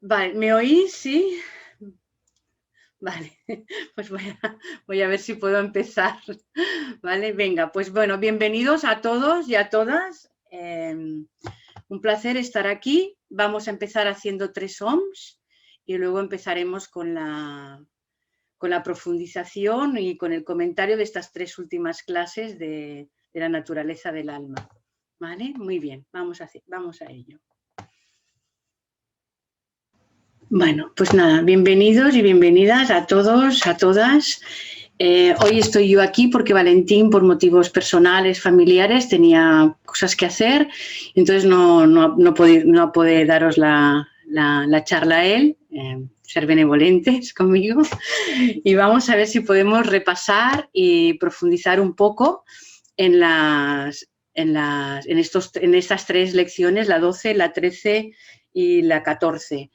Vale, ¿me oís? Sí. Vale, pues voy a ver si puedo empezar. Vale, venga, pues bueno, bienvenidos a todos y a todas. Un placer estar aquí. Vamos a empezar haciendo 3 ohms y luego empezaremos con la profundización y con el comentario de estas 3 últimas clases de la naturaleza del alma. ¿Vale? Muy bien, vamos a ello. Bueno, pues nada, bienvenidos y bienvenidas a todos, a todas. Hoy estoy yo aquí porque Valentín, por motivos personales, familiares, tenía cosas que hacer, entonces no puede daros la charla a él, ser benevolentes conmigo, y vamos a ver si podemos repasar y profundizar un poco en estas 3 lecciones, la 12, la 13 y la 14.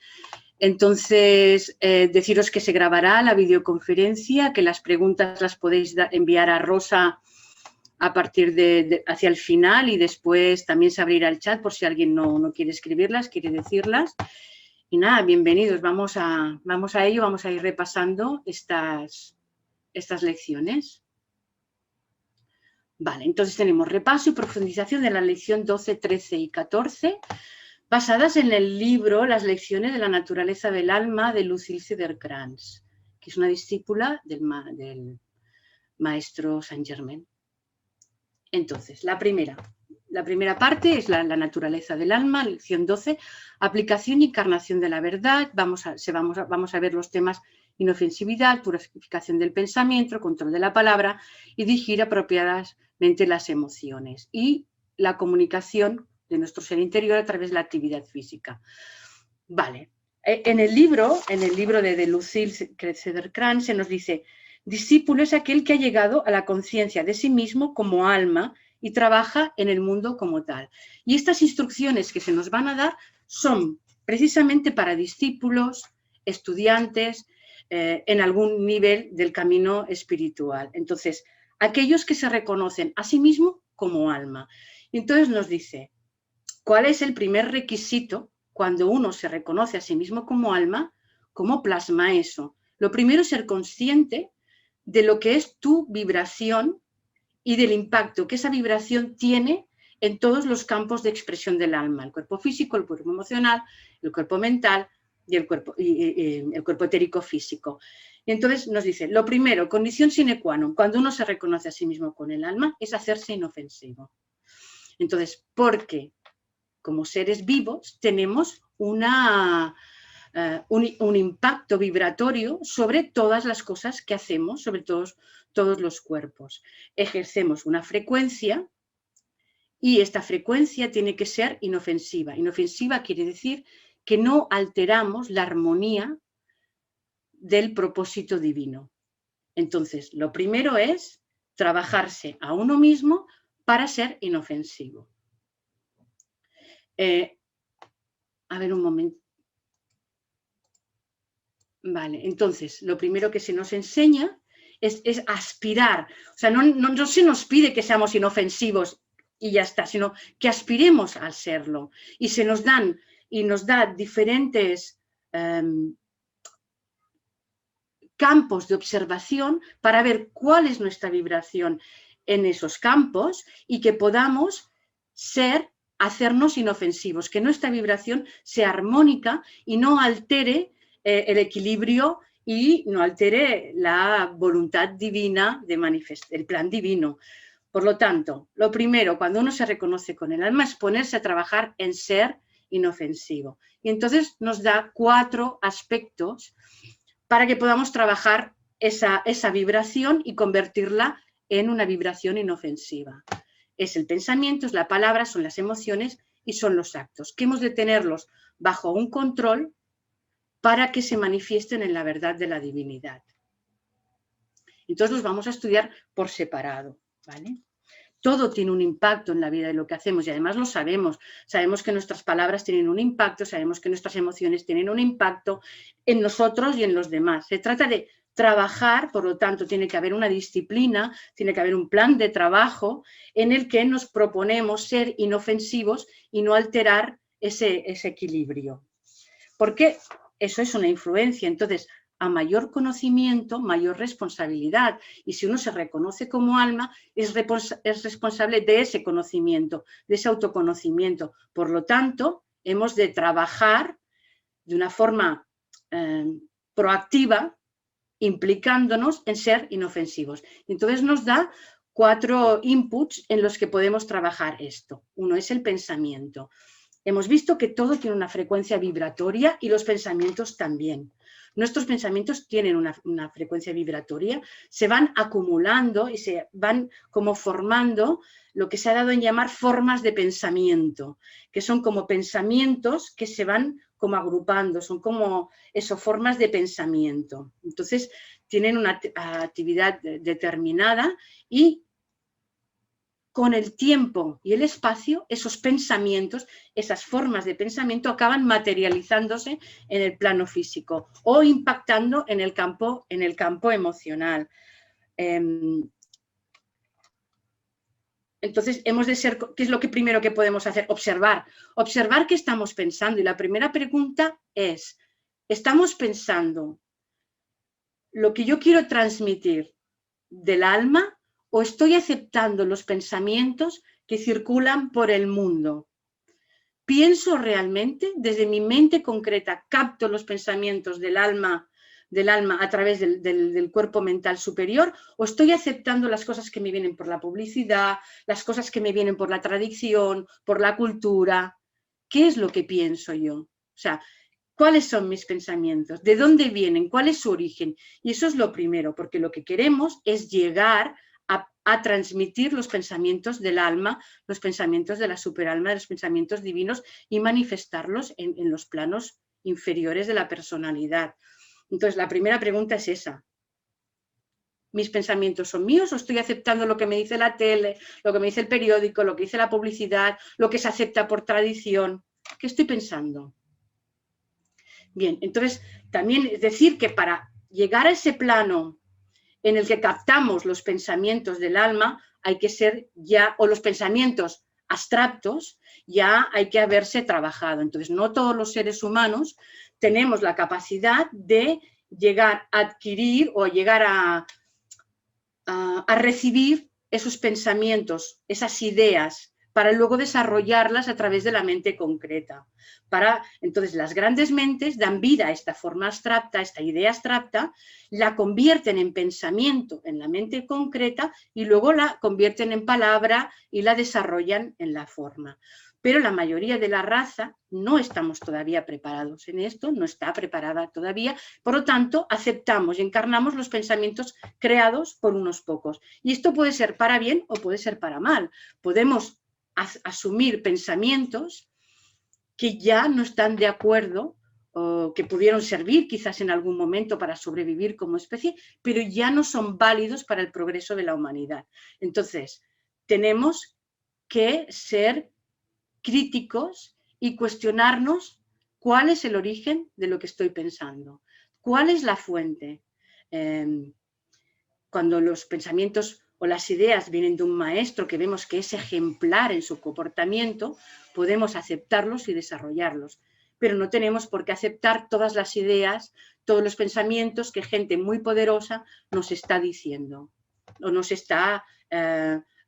Entonces, deciros que se grabará la videoconferencia, que las preguntas las podéis enviar a Rosa a partir hacia el final y después también se abrirá el chat por si alguien no quiere escribirlas, quiere decirlas. Y nada, bienvenidos, vamos a ello, vamos a ir repasando estas lecciones. Vale, entonces tenemos repaso y profundización de la lección 12, 13 y 14, basadas en el libro Las lecciones de la naturaleza del alma de Lucille Cederkrans, que es una discípula del maestro Saint Germain. Entonces, la primera parte es la naturaleza del alma, lección 12, aplicación y encarnación de la verdad. Vamos a ver los temas inofensividad, purificación del pensamiento, control de la palabra y dirigir apropiadamente las emociones y la comunicación de nuestro ser interior a través de la actividad física. Vale. En el libro de Lucille Cederkrans se nos dice: discípulo es aquel que ha llegado a la conciencia de sí mismo como alma y trabaja en el mundo como tal. Y estas instrucciones que se nos van a dar son precisamente para discípulos, estudiantes, en algún nivel del camino espiritual. Entonces, aquellos que se reconocen a sí mismo como alma. Entonces nos dice, ¿cuál es el primer requisito cuando uno se reconoce a sí mismo como alma? ¿Cómo plasma eso? Lo primero es ser consciente de lo que es tu vibración y del impacto que esa vibración tiene en todos los campos de expresión del alma, el cuerpo físico, el cuerpo emocional, el cuerpo mental y el cuerpo etérico físico. Y entonces nos dice, lo primero, condición sine qua non, cuando uno se reconoce a sí mismo con el alma, es hacerse inofensivo. Entonces, ¿por qué? Como seres vivos tenemos un impacto vibratorio sobre todas las cosas que hacemos, sobre todos los cuerpos. Ejercemos una frecuencia y esta frecuencia tiene que ser inofensiva. Inofensiva quiere decir que no alteramos la armonía del propósito divino. Entonces, lo primero es trabajarse a uno mismo para ser inofensivo. A ver un momento. Vale, entonces, lo primero que se nos enseña es aspirar. O sea, no se nos pide que seamos inofensivos y ya está, sino que aspiremos a serlo. Y nos da diferentes campos de observación para ver cuál es nuestra vibración en esos campos y que podamos hacernos inofensivos, que nuestra vibración sea armónica y no altere el equilibrio y no altere la voluntad divina de manifestar, el plan divino. Por lo tanto, lo primero, cuando uno se reconoce con el alma, es ponerse a trabajar en ser inofensivo. Y entonces nos da 4 aspectos para que podamos trabajar esa vibración y convertirla en una vibración inofensiva. Es el pensamiento, es la palabra, son las emociones y son los actos, que hemos de tenerlos bajo un control para que se manifiesten en la verdad de la divinidad. Entonces los vamos a estudiar por separado, ¿vale? Todo tiene un impacto en la vida de lo que hacemos y además lo sabemos. Sabemos que nuestras palabras tienen un impacto, sabemos que nuestras emociones tienen un impacto en nosotros y en los demás. Se trata de trabajar, por lo tanto, tiene que haber una disciplina, tiene que haber un plan de trabajo en el que nos proponemos ser inofensivos y no alterar ese equilibrio. porque eso es una influencia. Entonces, a mayor conocimiento, mayor responsabilidad. Y si uno se reconoce como alma, es responsable de ese conocimiento, de ese autoconocimiento. Por lo tanto, hemos de trabajar de una forma proactiva, implicándonos en ser inofensivos. Entonces nos da 4 inputs en los que podemos trabajar esto. Uno es el pensamiento. Hemos visto que todo tiene una frecuencia vibratoria y los pensamientos también. Nuestros pensamientos tienen una frecuencia vibratoria, se van acumulando y se van como formando lo que se ha dado en llamar formas de pensamiento, que son como pensamientos que se van como agrupando, son como eso, formas de pensamiento. Entonces, tienen una actividad determinada y con el tiempo y el espacio, esos pensamientos, esas formas de pensamiento acaban materializándose en el plano físico o impactando en el campo emocional. Entonces, hemos de ser, ¿qué es lo primero que podemos hacer? Observar qué estamos pensando. Y la primera pregunta es, ¿estamos pensando lo que yo quiero transmitir del alma o estoy aceptando los pensamientos que circulan por el mundo? ¿Pienso realmente desde mi mente concreta, capto los pensamientos del alma a través del cuerpo mental superior o estoy aceptando las cosas que me vienen por la publicidad, las cosas que me vienen por la tradición, por la cultura? ¿Qué es lo que pienso yo? O sea, ¿cuáles son mis pensamientos? ¿De dónde vienen? ¿Cuál es su origen? Y eso es lo primero, porque lo que queremos es llegar a transmitir los pensamientos del alma, los pensamientos de la superalma, los pensamientos divinos y manifestarlos en los planos inferiores de la personalidad. Entonces, la primera pregunta es esa. ¿Mis pensamientos son míos o estoy aceptando lo que me dice la tele, lo que me dice el periódico, lo que dice la publicidad, lo que se acepta por tradición? ¿Qué estoy pensando? Bien, entonces también es decir que para llegar a ese plano en el que captamos los pensamientos del alma, hay que ser ya, o los pensamientos abstractos, ya hay que haberse trabajado. Entonces, no todos los seres humanos tenemos la capacidad de llegar a adquirir o llegar a recibir esos pensamientos, esas ideas, para luego desarrollarlas a través de la mente concreta. Entonces, las grandes mentes dan vida a esta forma abstracta, a esta idea abstracta, la convierten en pensamiento en la mente concreta y luego la convierten en palabra y la desarrollan en la forma. Pero la mayoría de la raza no estamos todavía preparados en esto, no está preparada todavía, por lo tanto, aceptamos y encarnamos los pensamientos creados por unos pocos. Y esto puede ser para bien o puede ser para mal. Podemos asumir pensamientos que ya no están de acuerdo o que pudieron servir quizás en algún momento para sobrevivir como especie, pero ya no son válidos para el progreso de la humanidad. Entonces, tenemos que ser críticos y cuestionarnos cuál es el origen de lo que estoy pensando, cuál es la fuente. Cuando los pensamientos o las ideas vienen de un maestro que vemos que es ejemplar en su comportamiento, podemos aceptarlos y desarrollarlos. Pero no tenemos por qué aceptar todas las ideas, todos los pensamientos que gente muy poderosa nos está diciendo o nos está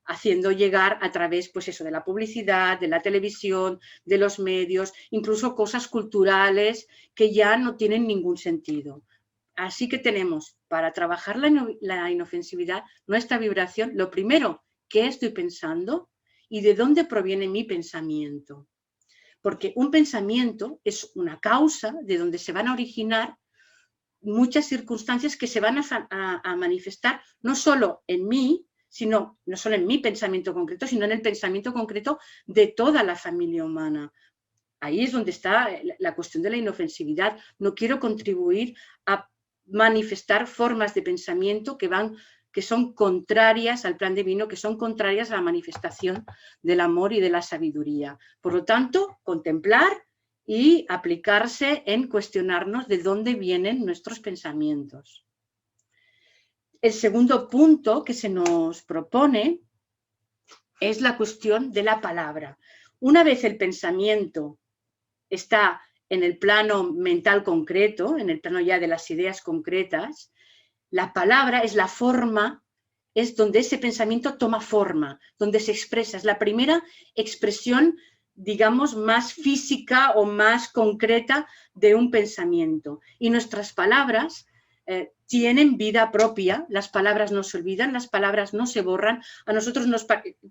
haciendo llegar a través, pues eso, de la publicidad, de la televisión, de los medios, incluso cosas culturales que ya no tienen ningún sentido. Así que tenemos, para trabajar la inofensividad, nuestra vibración, lo primero, ¿qué estoy pensando y de dónde proviene mi pensamiento? Porque un pensamiento es una causa de donde se van a originar muchas circunstancias que se van a manifestar no solo en mí, sino no solo en mi pensamiento concreto, sino en el pensamiento concreto de toda la familia humana. Ahí es donde está la cuestión de la inofensividad. No quiero contribuir a manifestar formas de pensamiento que son contrarias al plan divino, que son contrarias a la manifestación del amor y de la sabiduría. Por lo tanto, contemplar y aplicarse en cuestionarnos de dónde vienen nuestros pensamientos. El segundo punto que se nos propone es la cuestión de la palabra. Una vez el pensamiento está en el plano mental concreto, en el plano ya de las ideas concretas, la palabra es la forma, es donde ese pensamiento toma forma, donde se expresa, es la primera expresión, digamos, más física o más concreta de un pensamiento. Y nuestras palabras tienen vida propia, las palabras no se olvidan, las palabras no se borran, a nosotros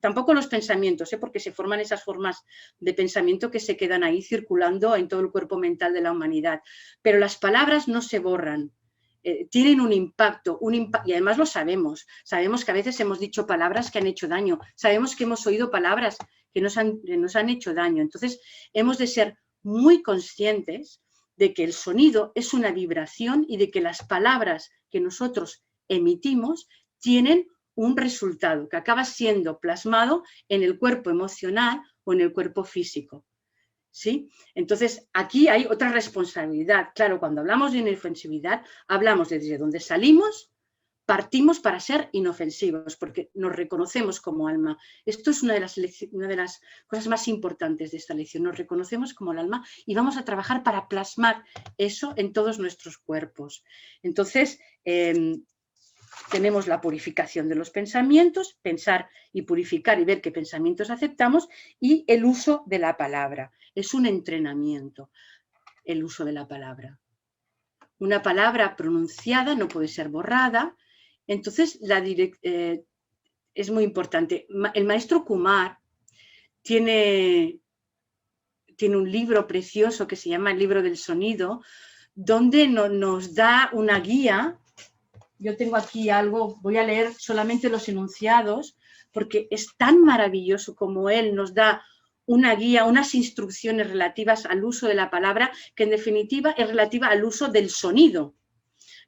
tampoco los pensamientos, porque se forman esas formas de pensamiento que se quedan ahí circulando en todo el cuerpo mental de la humanidad, pero las palabras no se borran. Tienen un impacto, y además lo sabemos que a veces hemos dicho palabras que han hecho daño, sabemos que hemos oído palabras que nos han hecho daño, entonces hemos de ser muy conscientes de que el sonido es una vibración y de que las palabras que nosotros emitimos tienen un resultado que acaba siendo plasmado en el cuerpo emocional o en el cuerpo físico. ¿Sí? Entonces, aquí hay otra responsabilidad. Claro, cuando hablamos de inofensividad, hablamos desde donde salimos, partimos para ser inofensivos, porque nos reconocemos como alma. Esto es una de las cosas más importantes de esta lección. Nos reconocemos como el alma y vamos a trabajar para plasmar eso en todos nuestros cuerpos. Entonces, tenemos la purificación de los pensamientos, pensar y purificar y ver qué pensamientos aceptamos, y el uso de la palabra. Es un entrenamiento, el uso de la palabra. Una palabra pronunciada no puede ser borrada, entonces es muy importante. El maestro Kumar tiene un libro precioso que se llama El libro del sonido, donde nos da una guía. Yo tengo aquí algo, voy a leer solamente los enunciados, porque es tan maravilloso como él nos da una guía, unas instrucciones relativas al uso de la palabra, que en definitiva es relativa al uso del sonido,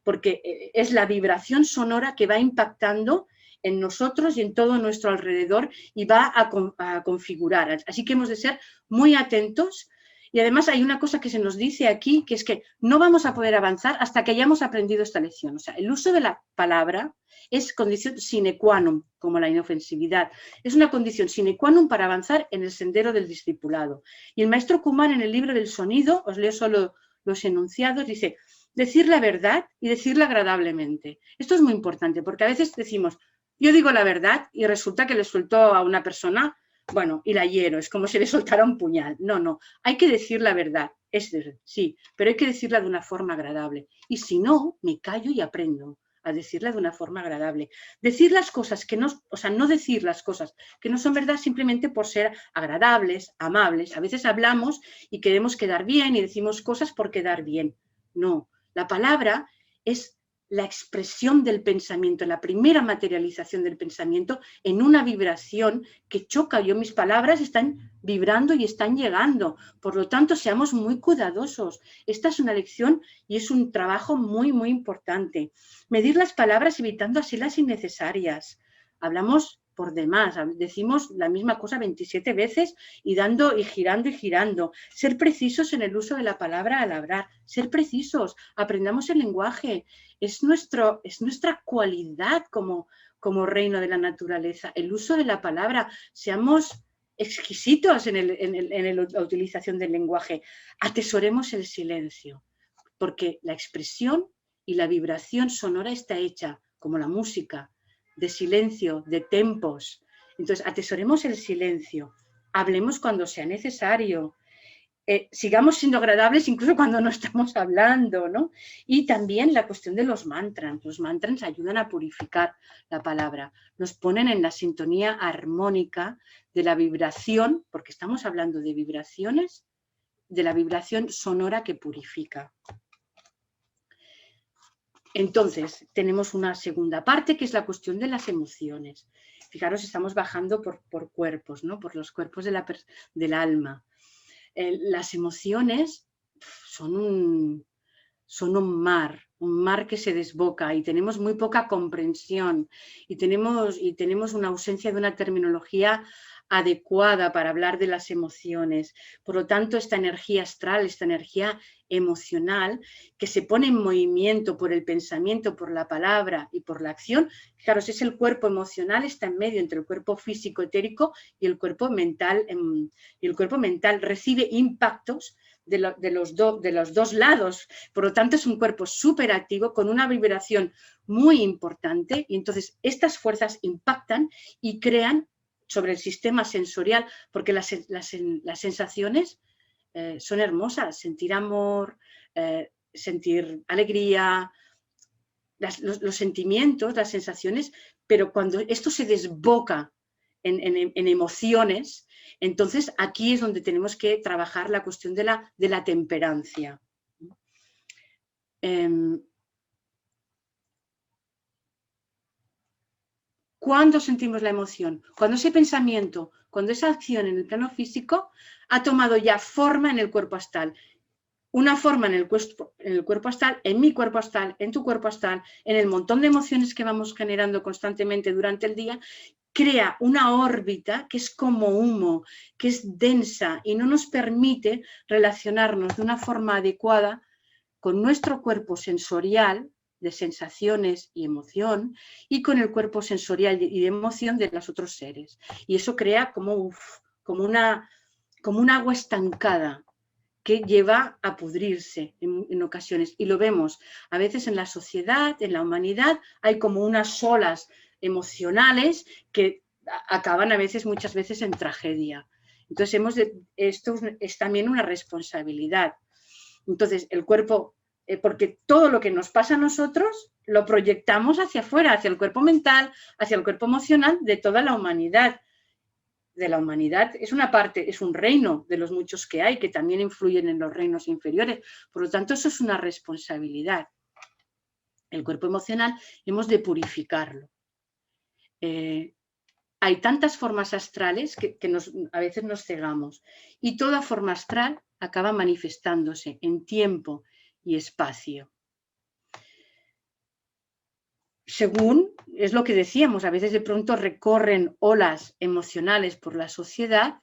porque es la vibración sonora que va impactando en nosotros y en todo nuestro alrededor y va a configurar. Así que hemos de ser muy atentos. Y además hay una cosa que se nos dice aquí, que es que no vamos a poder avanzar hasta que hayamos aprendido esta lección. O sea, el uso de la palabra es condición sine qua non, como la inofensividad. Es una condición sine qua non para avanzar en el sendero del discipulado. Y el maestro Kumar, en el libro del sonido, os leo solo los enunciados, dice: decir la verdad y decirla agradablemente. Esto es muy importante, porque a veces decimos, yo digo la verdad y resulta que le suelto a una persona, bueno, y la hiero, es como si le soltara un puñal. No, hay que decir la verdad, sí, pero hay que decirla de una forma agradable. Y si no, me callo y aprendo a decirla de una forma agradable. Decir las cosas que no, o sea, no decir las cosas que no son verdad simplemente por ser agradables, amables. A veces hablamos y queremos quedar bien y decimos cosas por quedar bien. No, la palabra es la expresión del pensamiento, la primera materialización del pensamiento en una vibración que choca. Mis palabras están vibrando y están llegando. Por lo tanto, seamos muy cuidadosos. Esta es una lección y es un trabajo muy, muy importante. Medir las palabras evitando así las innecesarias. Hablamos por demás, decimos la misma cosa 27 veces y dando y girando y girando. Ser precisos en el uso de la palabra al hablar, ser precisos, aprendamos el lenguaje, es nuestra cualidad como reino de la naturaleza, el uso de la palabra, seamos exquisitos en la utilización del lenguaje, atesoremos el silencio, porque la expresión y la vibración sonora está hecha, como la música, de silencio, de tempos. Entonces, atesoremos el silencio, hablemos cuando sea necesario, sigamos siendo agradables incluso cuando no estamos hablando, ¿no? Y también la cuestión de los mantras. Los mantras ayudan a purificar la palabra, nos ponen en la sintonía armónica de la vibración, porque estamos hablando de vibraciones, de la vibración sonora que purifica. Entonces, tenemos una segunda parte, que es la cuestión de las emociones. Fijaros, estamos bajando por cuerpos, ¿no? Por los cuerpos del alma. Las emociones son un mar que se desboca y tenemos muy poca comprensión y tenemos una ausencia de una terminología adecuada para hablar de las emociones. Por lo tanto, esta energía astral, esta energía emocional que se pone en movimiento por el pensamiento, por la palabra y por la acción, fijaros, es el cuerpo emocional, está en medio entre el cuerpo físico etérico y el cuerpo mental, recibe impactos de los dos lados. Por lo tanto, es un cuerpo súper activo con una vibración muy importante y entonces estas fuerzas impactan y crean sobre el sistema sensorial, porque las sensaciones son hermosas, sentir amor, sentir alegría, los sentimientos, las sensaciones, pero cuando esto se desboca en emociones, entonces aquí es donde tenemos que trabajar la cuestión de la temperancia. ¿Cuándo sentimos la emoción? Cuando ese pensamiento, cuando esa acción en el plano físico ha tomado ya forma en el cuerpo astral. Una forma en el cuerpo astral, en mi cuerpo astral, en tu cuerpo astral, en el montón de emociones que vamos generando constantemente durante el día, crea una órbita que es como humo, que es densa y no nos permite relacionarnos de una forma adecuada con nuestro cuerpo sensorial de sensaciones y emoción y con el cuerpo sensorial y de emoción de los otros seres. Y eso crea como un agua estancada que lleva a pudrirse en ocasiones. Y lo vemos a veces en la sociedad, en la humanidad, hay como unas olas emocionales que acaban muchas veces en tragedia. Entonces, esto es también una responsabilidad. Entonces, el cuerpo, porque todo lo que nos pasa a nosotros lo proyectamos hacia afuera, hacia el cuerpo mental, hacia el cuerpo emocional de toda la humanidad. Es una parte, es un reino de los muchos que hay, que también influyen en los reinos inferiores. Por lo tanto, eso es una responsabilidad. El cuerpo emocional hemos de purificarlo. Hay tantas formas astrales que a veces nos cegamos. Y toda forma astral acaba manifestándose en tiempo y espacio. Según, es lo que decíamos, a veces de pronto recorren olas emocionales por la sociedad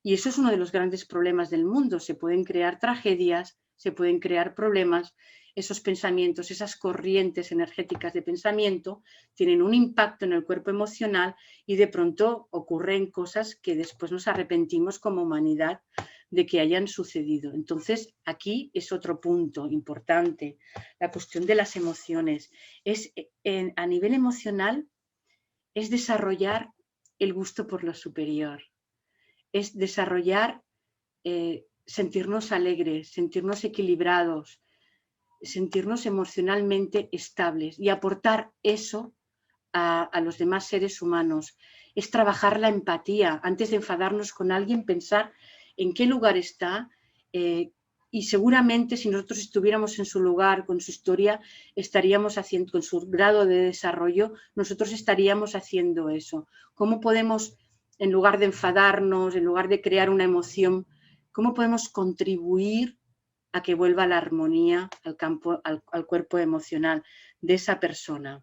y eso es uno de los grandes problemas del mundo. Se pueden crear tragedias, se pueden crear problemas. Esos pensamientos, esas corrientes energéticas de pensamiento tienen un impacto en el cuerpo emocional y de pronto ocurren cosas que después nos arrepentimos como humanidad de que hayan sucedido. Entonces, aquí es otro punto importante, la cuestión de las emociones. A nivel emocional es desarrollar el gusto por lo superior, es desarrollar, sentirnos alegres, sentirnos equilibrados, sentirnos emocionalmente estables y aportar eso a los demás seres humanos. Es trabajar la empatía. Antes de enfadarnos con alguien, pensar en qué lugar está y seguramente si nosotros estuviéramos en su lugar, con su historia, estaríamos haciendo, con su grado de desarrollo, nosotros estaríamos haciendo eso. ¿Cómo podemos, en lugar de enfadarnos, en lugar de crear una emoción, cómo podemos contribuir a que vuelva la armonía al cuerpo emocional de esa persona?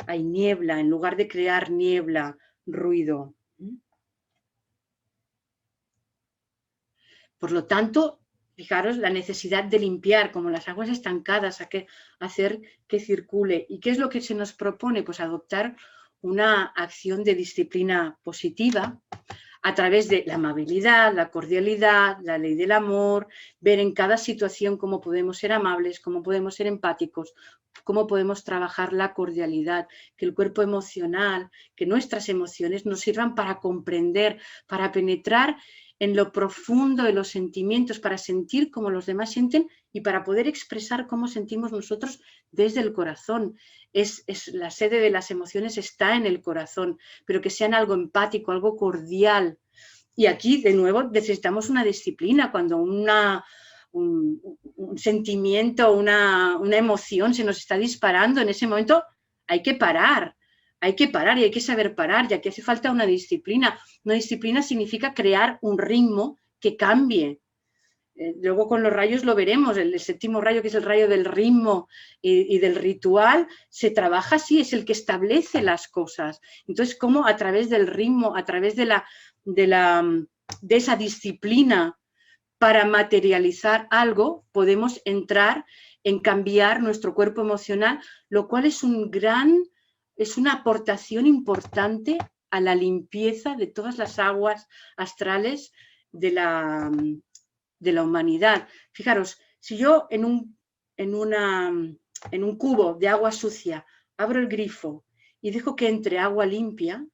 Hay niebla, en lugar de crear niebla, ruido. Por lo tanto, fijaros la necesidad de limpiar, como las aguas estancadas, hacer que circule. ¿Y qué es lo que se nos propone? Pues adoptar una acción de disciplina positiva a través de la amabilidad, la cordialidad, la ley del amor, ver en cada situación cómo podemos ser amables, cómo podemos ser empáticos, cómo podemos trabajar la cordialidad, que el cuerpo emocional, que nuestras emociones nos sirvan para comprender, para penetrar en lo profundo de los sentimientos, para sentir cómo los demás sienten y para poder expresar cómo sentimos nosotros desde el corazón. La sede de las emociones está en el corazón, pero que sean algo empático, algo cordial. Y aquí, de nuevo, necesitamos una disciplina. Cuando un sentimiento, una emoción se nos está disparando, en ese momento hay que parar. Hay que parar y hay que saber parar, ya que hace falta una disciplina. Una disciplina significa crear un ritmo que cambie. Luego con los rayos lo veremos, el séptimo rayo, que es el rayo del ritmo y del ritual, se trabaja así, es el que establece las cosas. Entonces, cómo a través del ritmo, a través de esa disciplina para materializar algo, podemos entrar en cambiar nuestro cuerpo emocional, lo cual es una aportación importante a la limpieza de todas las aguas astrales de la de la humanidad. Fijaros, si yo en un cubo de agua sucia abro el grifo y dejo que entre agua limpia,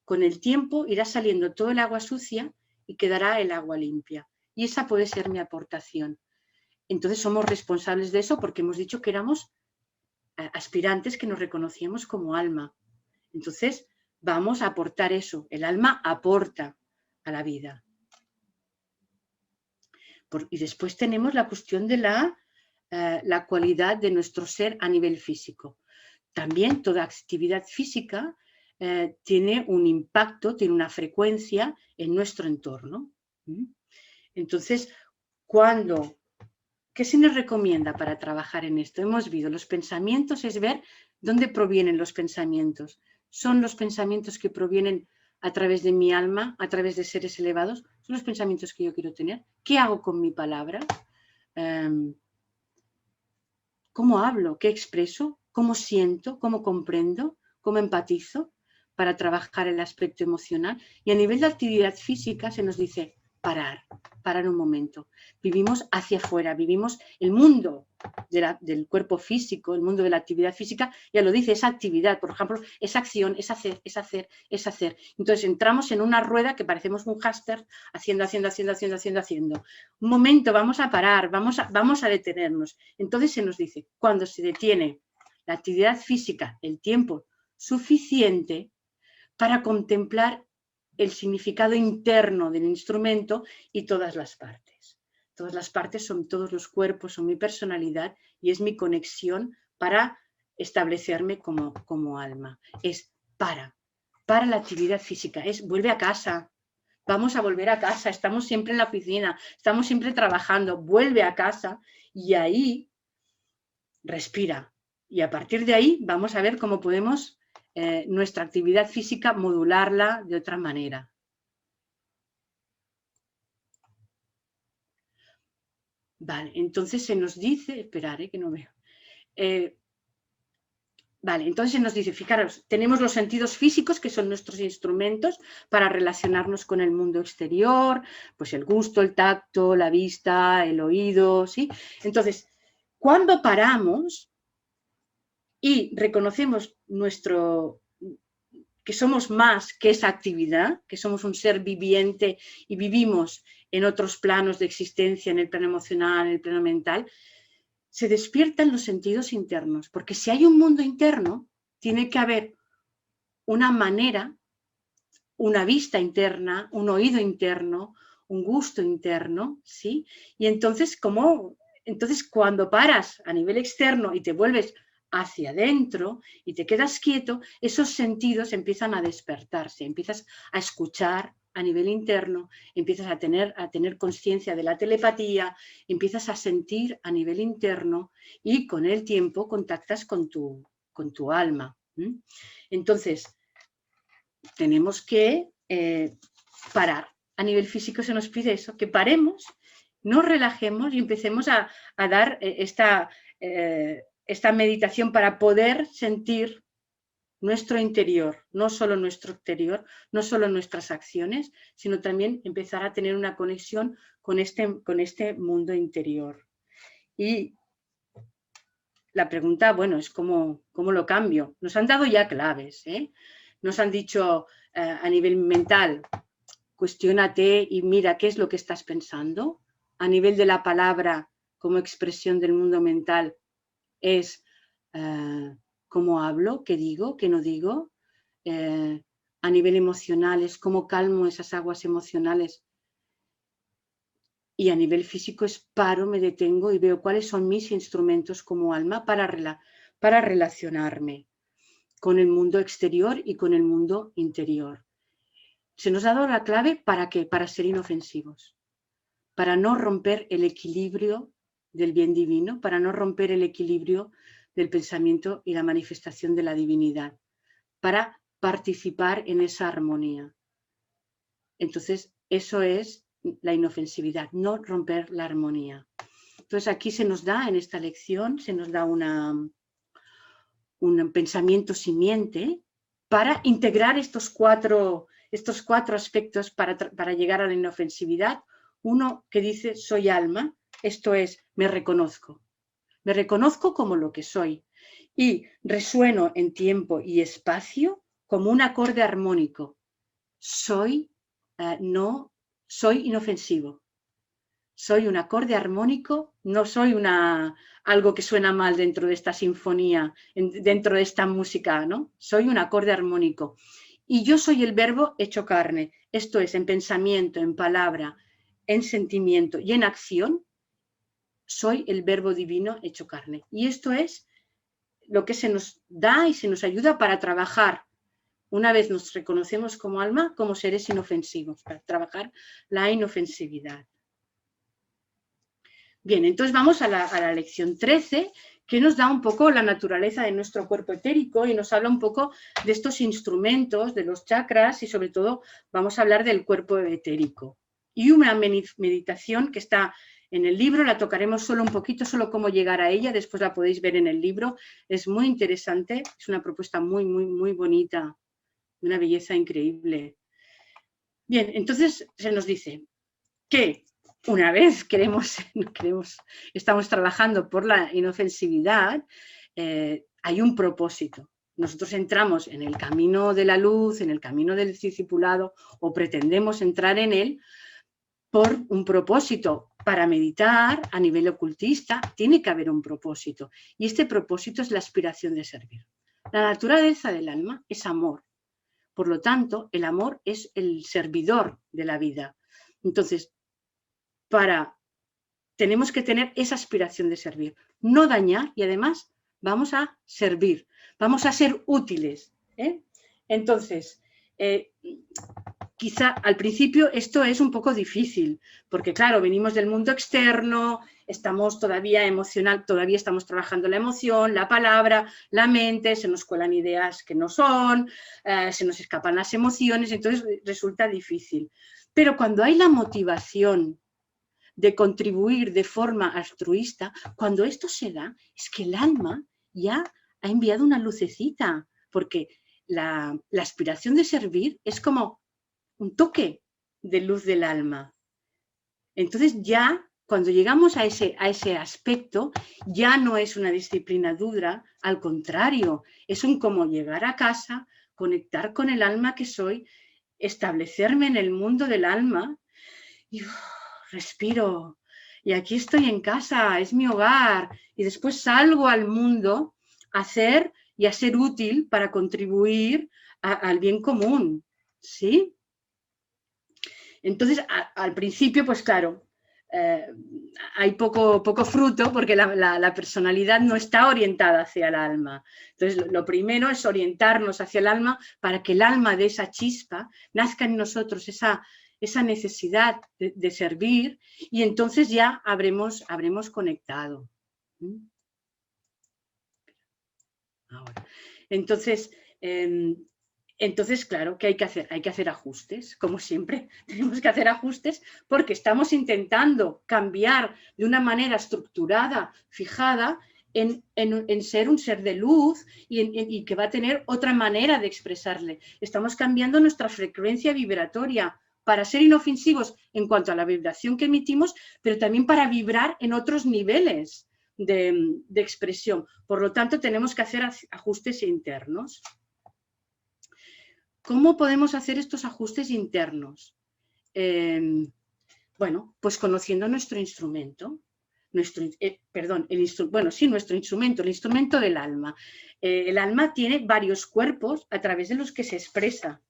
con el tiempo irá saliendo todo el agua sucia y quedará el agua limpia. Y esa puede ser mi aportación. Entonces somos responsables de eso porque hemos dicho que éramos aspirantes que nos reconocíamos como alma. Entonces vamos a aportar eso. El alma aporta a la vida. Y después tenemos la cuestión de la cualidad de nuestro ser a nivel físico. También toda actividad física tiene un impacto, tiene una frecuencia en nuestro entorno. Entonces, ¿qué se nos recomienda para trabajar en esto? Hemos visto los pensamientos, es ver dónde provienen los pensamientos. ¿Son los pensamientos que provienen a través de mi alma, a través de seres elevados? ¿Son los pensamientos que yo quiero tener? ¿Qué hago con mi palabra? ¿Cómo hablo? ¿Qué expreso? ¿Cómo siento? ¿Cómo comprendo? ¿Cómo empatizo? Para trabajar el aspecto emocional. Y a nivel de actividad física se nos dice parar un momento. Vivimos hacia afuera, vivimos el mundo del cuerpo físico, el mundo de la actividad física, ya lo dice, esa actividad, por ejemplo, esa acción, es hacer, es hacer, es hacer. Entonces entramos en una rueda que parecemos un hámster, haciendo. Un momento, vamos a parar, vamos a detenernos. Entonces se nos dice, cuando se detiene la actividad física, el tiempo suficiente para contemplar el significado interno del instrumento y todas las partes. Todas las partes son todos los cuerpos, son mi personalidad y es mi conexión para establecerme como alma. Es para la actividad física, es vuelve a casa. Vamos a volver a casa, estamos siempre en la oficina, estamos siempre trabajando, vuelve a casa y ahí respira. Y a partir de ahí vamos a ver cómo podemos nuestra actividad física modularla de otra manera. Vale, entonces se nos dice, esperar, que no veo. Vale, entonces se nos dice, fijaros, tenemos los sentidos físicos que son nuestros instrumentos para relacionarnos con el mundo exterior, pues el gusto, el tacto, la vista, el oído, ¿sí? Entonces, cuando paramos y reconocemos que somos más que esa actividad, que somos un ser viviente y vivimos en otros planos de existencia, en el plano emocional, en el plano mental, se despiertan los sentidos internos, porque si hay un mundo interno, tiene que haber una manera, una vista interna, un oído interno, un gusto interno, ¿sí? Y entonces, cuando paras a nivel externo y te vuelves hacia adentro y te quedas quieto, esos sentidos empiezan a despertarse, empiezas a escuchar a nivel interno, empiezas a tener conciencia de la telepatía, empiezas a sentir a nivel interno y con el tiempo contactas con tu alma. Entonces, tenemos que parar. A nivel físico se nos pide eso, que paremos, nos relajemos y empecemos a dar esta meditación para poder sentir nuestro interior, no solo nuestro exterior, no solo nuestras acciones, sino también empezar a tener una conexión con este mundo interior. Y la pregunta, bueno, es cómo lo cambio. Nos han dado ya claves, nos han dicho a nivel mental, cuestiónate y mira qué es lo que estás pensando. A nivel de la palabra, como expresión del mundo mental, es cómo hablo, qué digo, qué no digo. A nivel emocional es cómo calmo esas aguas emocionales. Y a nivel físico es paro, me detengo y veo cuáles son mis instrumentos como alma para relacionarme con el mundo exterior y con el mundo interior. Se nos ha dado la clave ¿para qué? Para ser inofensivos, para no romper el equilibrio del bien divino, para no romper el equilibrio del pensamiento y la manifestación de la divinidad, para participar en esa armonía. Entonces, eso es la inofensividad, no romper la armonía. Entonces, aquí se nos da, en esta lección, se nos da un pensamiento simiente para integrar estos cuatro aspectos para llegar a la inofensividad uno que dice soy alma, esto es, me reconozco como lo que soy y resueno en tiempo y espacio como un acorde armónico. Soy inofensivo. Soy un acorde armónico, no soy algo que suena mal dentro de esta sinfonía, dentro de esta música, ¿no? Soy un acorde armónico. Y yo soy el verbo hecho carne, esto es, en pensamiento, en palabra, en sentimiento y en acción, soy el verbo divino hecho carne. Y esto es lo que se nos da y se nos ayuda para trabajar, una vez nos reconocemos como alma, como seres inofensivos, para trabajar la inofensividad. Bien, entonces vamos a la lección 13, que nos da un poco la naturaleza de nuestro cuerpo etérico y nos habla un poco de estos instrumentos, de los chakras y sobre todo vamos a hablar del cuerpo etérico. Y una meditación que está en el libro, la tocaremos solo un poquito, solo cómo llegar a ella, después la podéis ver en el libro, es muy interesante, es una propuesta muy, muy, muy bonita, una belleza increíble. Bien, entonces se nos dice que una vez estamos trabajando por la inofensividad, hay un propósito. Nosotros entramos en el camino de la luz, en el camino del discipulado, o pretendemos entrar en él por un propósito. Para meditar a nivel ocultista tiene que haber un propósito, y este propósito es la aspiración de servir. La naturaleza del alma es amor. Por lo tanto, el amor es el servidor de la vida. Entonces, tenemos que tener esa aspiración de servir, no dañar y además vamos a servir, vamos a ser útiles. Entonces, quizá al principio esto es un poco difícil, porque claro, venimos del mundo externo, estamos todavía emocional, todavía estamos trabajando la emoción, la palabra, la mente, se nos cuelan ideas que no son, se nos escapan las emociones, entonces resulta difícil. Pero cuando hay la motivación de contribuir de forma altruista, cuando esto se da, es que el alma ya ha enviado una lucecita, porque la aspiración de servir es como un toque de luz del alma. Entonces ya, cuando llegamos a ese aspecto, ya no es una disciplina dura, al contrario, es un como llegar a casa, conectar con el alma que soy, establecerme en el mundo del alma y respiro. Y aquí estoy en casa, es mi hogar. Y después salgo al mundo a hacer y a ser útil para contribuir al bien común. ¿Sí? Entonces, al principio, pues claro, hay poco fruto porque la personalidad no está orientada hacia el alma. Entonces, lo primero es orientarnos hacia el alma para que el alma de esa chispa nazca en nosotros esa necesidad de servir y entonces ya habremos conectado. Ahora. Entonces, claro, ¿qué hay que hacer? Hay que hacer ajustes, como siempre, tenemos que hacer ajustes porque estamos intentando cambiar de una manera estructurada, fijada, en ser un ser de luz y que va a tener otra manera de expresarle. Estamos cambiando nuestra frecuencia vibratoria para ser inofensivos en cuanto a la vibración que emitimos, pero también para vibrar en otros niveles de expresión. Por lo tanto, tenemos que hacer ajustes internos. ¿Cómo podemos hacer estos ajustes internos? Bueno, pues conociendo nuestro instrumento. Nuestro instrumento, el instrumento del alma. El alma tiene varios cuerpos a través de los que se expresa.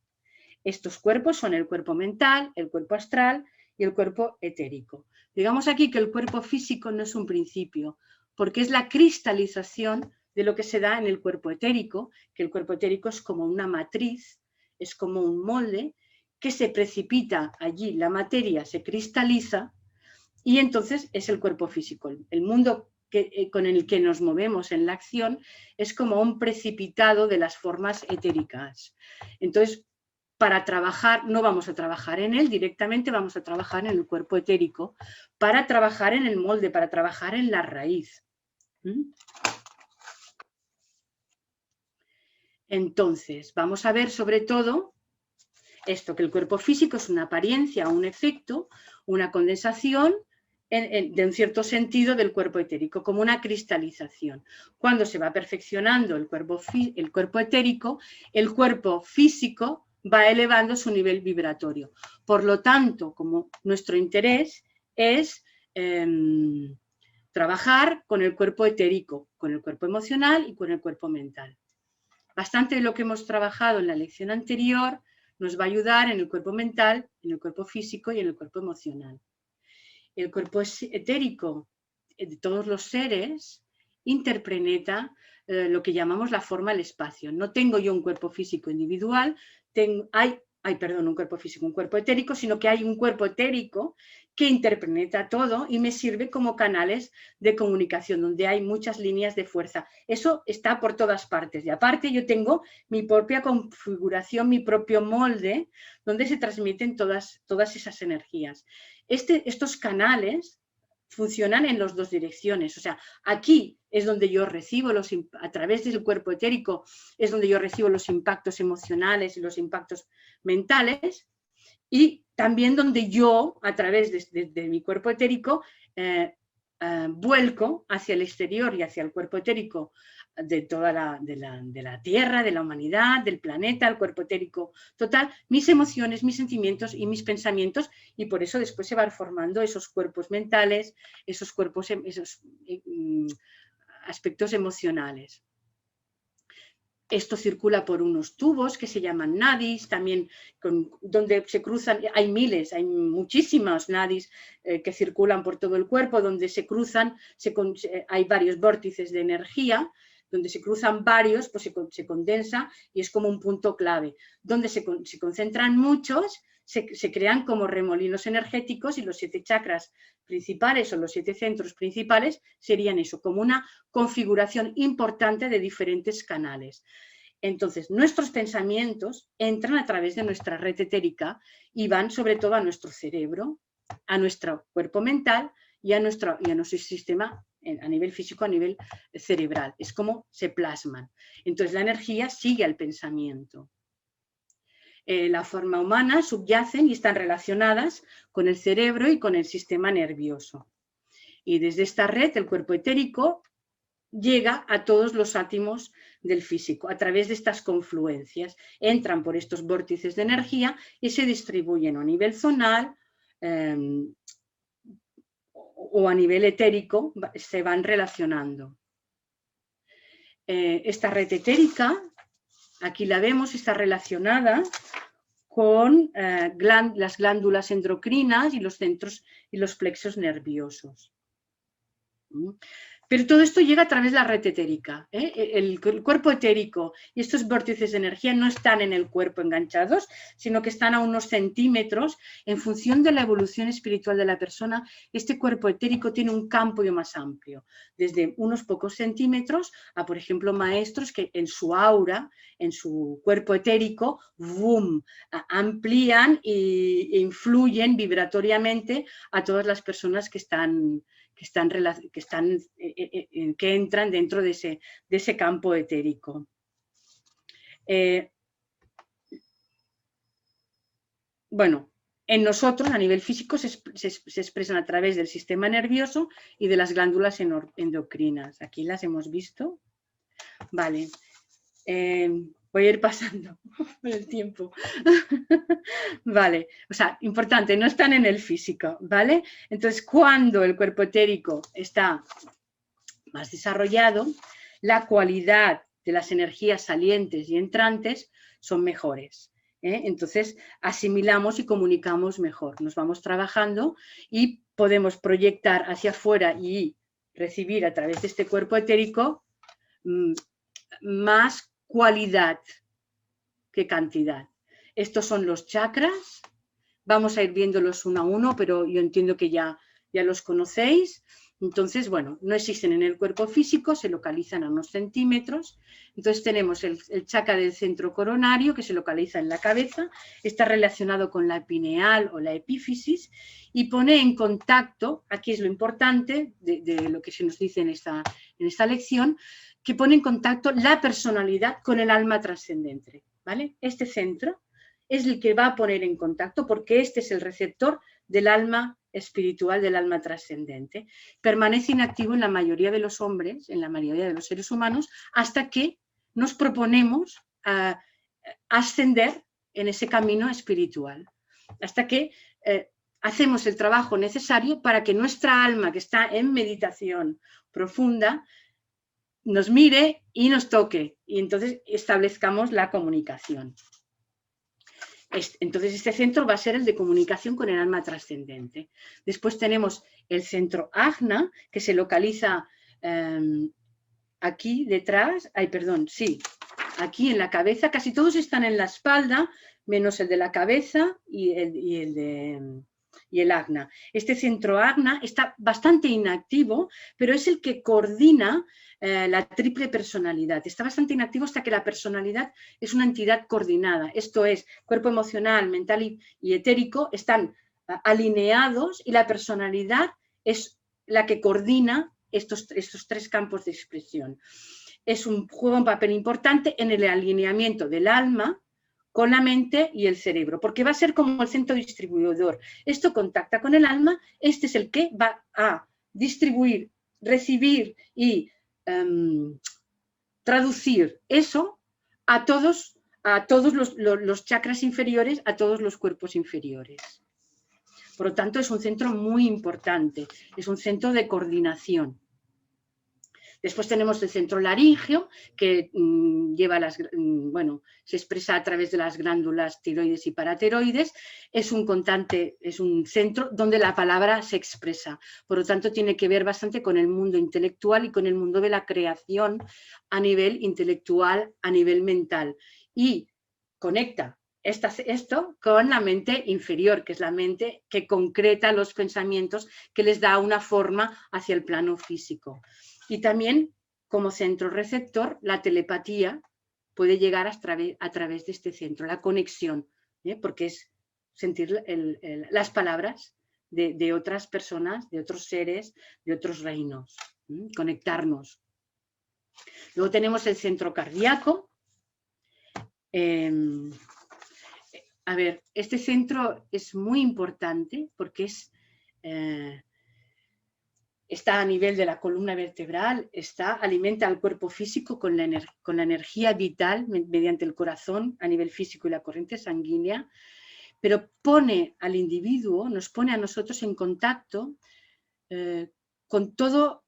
Estos cuerpos son el cuerpo mental, el cuerpo astral y el cuerpo etérico. Digamos aquí que el cuerpo físico no es un principio, porque es la cristalización de lo que se da en el cuerpo etérico, que el cuerpo etérico es como una matriz, es como un molde que se precipita allí, la materia se cristaliza y entonces es el cuerpo físico. El mundo con el que nos movemos en la acción es como un precipitado de las formas etéricas. Entonces, para trabajar, no vamos a trabajar en él directamente, vamos a trabajar en el cuerpo etérico, para trabajar en el molde, para trabajar en la raíz. Entonces, vamos a ver sobre todo esto, que el cuerpo físico es una apariencia, un efecto, una condensación de un cierto sentido del cuerpo etérico, como una cristalización. Cuando se va perfeccionando el cuerpo etérico, el cuerpo físico va elevando su nivel vibratorio. Por lo tanto, como nuestro interés es trabajar con el cuerpo etérico, con el cuerpo emocional y con el cuerpo mental. Bastante de lo que hemos trabajado en la lección anterior nos va a ayudar en el cuerpo mental, en el cuerpo físico y en el cuerpo emocional. El cuerpo etérico de todos los seres interpreta lo que llamamos la forma del espacio. No tengo yo un cuerpo físico individual, un cuerpo etérico, sino que hay un cuerpo etérico que interpreta todo y me sirve como canales de comunicación, donde hay muchas líneas de fuerza. Eso está por todas partes. Y aparte yo tengo mi propia configuración, mi propio molde, donde se transmiten todas esas energías. Estos canales funcionan en las dos direcciones. O sea, aquí es donde yo recibo a través del cuerpo etérico, es donde yo recibo los impactos emocionales y los impactos mentales, y también donde yo, a través de mi cuerpo etérico, vuelco hacia el exterior y hacia el cuerpo etérico de toda de la Tierra, de la humanidad, del planeta, el cuerpo etérico total, mis emociones, mis sentimientos y mis pensamientos, y por eso después se van formando esos cuerpos mentales, esos aspectos emocionales. Esto circula por unos tubos que se llaman nadis, también donde se cruzan, hay muchísimos nadis que circulan por todo el cuerpo, donde se cruzan, hay varios vórtices de energía, donde se cruzan varios, pues se condensa y es como un punto clave. Donde se concentran muchos, se crean como remolinos energéticos, y los 7 chakras principales o los 7 centros principales serían eso, como una configuración importante de diferentes canales. Entonces, nuestros pensamientos entran a través de nuestra red etérica y van sobre todo a nuestro cerebro, a nuestro cuerpo mental y a nuestro sistema a nivel físico, a nivel cerebral. Es como se plasman. Entonces, la energía sigue al pensamiento. La forma humana subyacen y están relacionadas con el cerebro y con el sistema nervioso. Y desde esta red, el cuerpo etérico llega a todos los átomos del físico a través de estas confluencias. Entran por estos vórtices de energía y se distribuyen a nivel zonal o a nivel etérico, se van relacionando. Esta red etérica, aquí la vemos, está relacionada con las glándulas endocrinas y los centros y los plexos nerviosos. Pero todo esto llega a través de la red etérica. El cuerpo etérico y estos vórtices de energía no están en el cuerpo enganchados, sino que están a unos centímetros. En función de la evolución espiritual de la persona, este cuerpo etérico tiene un campo más amplio, desde unos pocos centímetros a, por ejemplo, maestros que en su aura, en su cuerpo etérico, boom, amplían e influyen vibratoriamente a todas las personas que entran dentro de ese campo etérico. Bueno, en nosotros a nivel físico se expresan a través del sistema nervioso y de las glándulas endocrinas. Aquí las hemos visto. Vale. Voy a ir pasando por el tiempo. Vale, o sea, importante, no están en el físico, ¿vale? Entonces, cuando el cuerpo etérico está más desarrollado, la cualidad de las energías salientes y entrantes son mejores. Entonces, asimilamos y comunicamos mejor. Nos vamos trabajando y podemos proyectar hacia afuera y recibir a través de este cuerpo etérico más cualidad que cantidad. Estos son los chakras. Vamos a ir viéndolos uno a uno, pero yo entiendo que ya los conocéis. Entonces, bueno, no existen en el cuerpo físico, se localizan a unos centímetros. Entonces tenemos el chakra del centro coronario, que se localiza en la cabeza, está relacionado con la pineal o la epífisis y pone en contacto, aquí es lo importante de lo que se nos dice en esta lección, que pone en contacto la personalidad con el alma trascendente, ¿vale? Este centro es el que va a poner en contacto, porque este es el receptor del alma espiritual, del alma trascendente. Permanece inactivo en la mayoría de los hombres, en la mayoría de los seres humanos, hasta que nos proponemos ascender en ese camino espiritual, hasta que hacemos el trabajo necesario para que nuestra alma, que está en meditación profunda, nos mire y nos toque, y entonces establezcamos la comunicación. Entonces este centro va a ser el de comunicación con el alma trascendente. Después tenemos el centro Ajna, que se localiza aquí detrás, aquí en la cabeza. Casi todos están en la espalda, menos el de la cabeza y el Ajna. Este centro Ajna está bastante inactivo, pero es el que coordina la triple personalidad. Está bastante inactivo hasta que la personalidad es una entidad coordinada. Esto es, cuerpo emocional, mental y etérico están alineados, y la personalidad es la que coordina estos tres campos de expresión. Juega un papel importante en el alineamiento del alma con la mente y el cerebro, porque va a ser como el centro distribuidor. Esto contacta con el alma, este es el que va a distribuir, recibir y traducir eso a todos los chakras inferiores, a todos los cuerpos inferiores. Por lo tanto, es un centro muy importante, es un centro de coordinación. Después tenemos el centro laríngeo, que se expresa a través de las glándulas tiroides y paratiroides. Es un centro donde la palabra se expresa. Por lo tanto, tiene que ver bastante con el mundo intelectual y con el mundo de la creación a nivel intelectual, a nivel mental. Y conecta esto con la mente inferior, que es la mente que concreta los pensamientos, que les da una forma hacia el plano físico. Y también, como centro receptor, la telepatía puede llegar a través de este centro, la conexión, porque es sentir las palabras de otras personas, de otros seres, de otros reinos, conectarnos. Luego tenemos el centro cardíaco. Este centro es muy importante porque está a nivel de la columna vertebral, alimenta al cuerpo físico con la energía vital mediante el corazón a nivel físico y la corriente sanguínea, pero pone al individuo, nos pone a nosotros en contacto con todo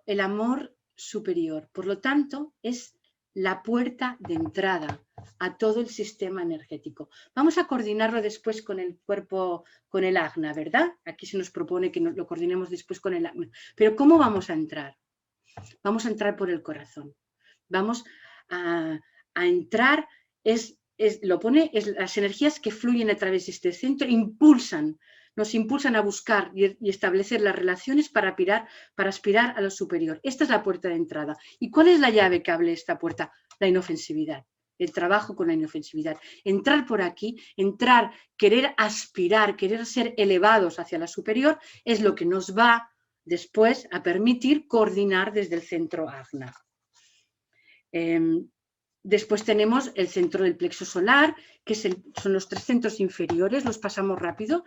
el amor superior. Por lo tanto, es la puerta de entrada a todo el sistema energético. Vamos a coordinarlo después con el cuerpo, con el Ajna, ¿verdad? Aquí se nos propone que lo coordinemos después con el Ajna. Pero ¿cómo vamos a entrar? Vamos a entrar por el corazón. Vamos a entrar, las energías que fluyen a través de este centro nos impulsan a buscar y establecer las relaciones para aspirar a lo superior. Esta es la puerta de entrada. ¿Y cuál es la llave que abre esta puerta? La inofensividad, el trabajo con la inofensividad. Entrar por aquí, querer aspirar, querer ser elevados hacia la superior, es lo que nos va después a permitir coordinar desde el centro Ajna. Después tenemos el centro del plexo solar, que son los 3 centros inferiores, los pasamos rápido,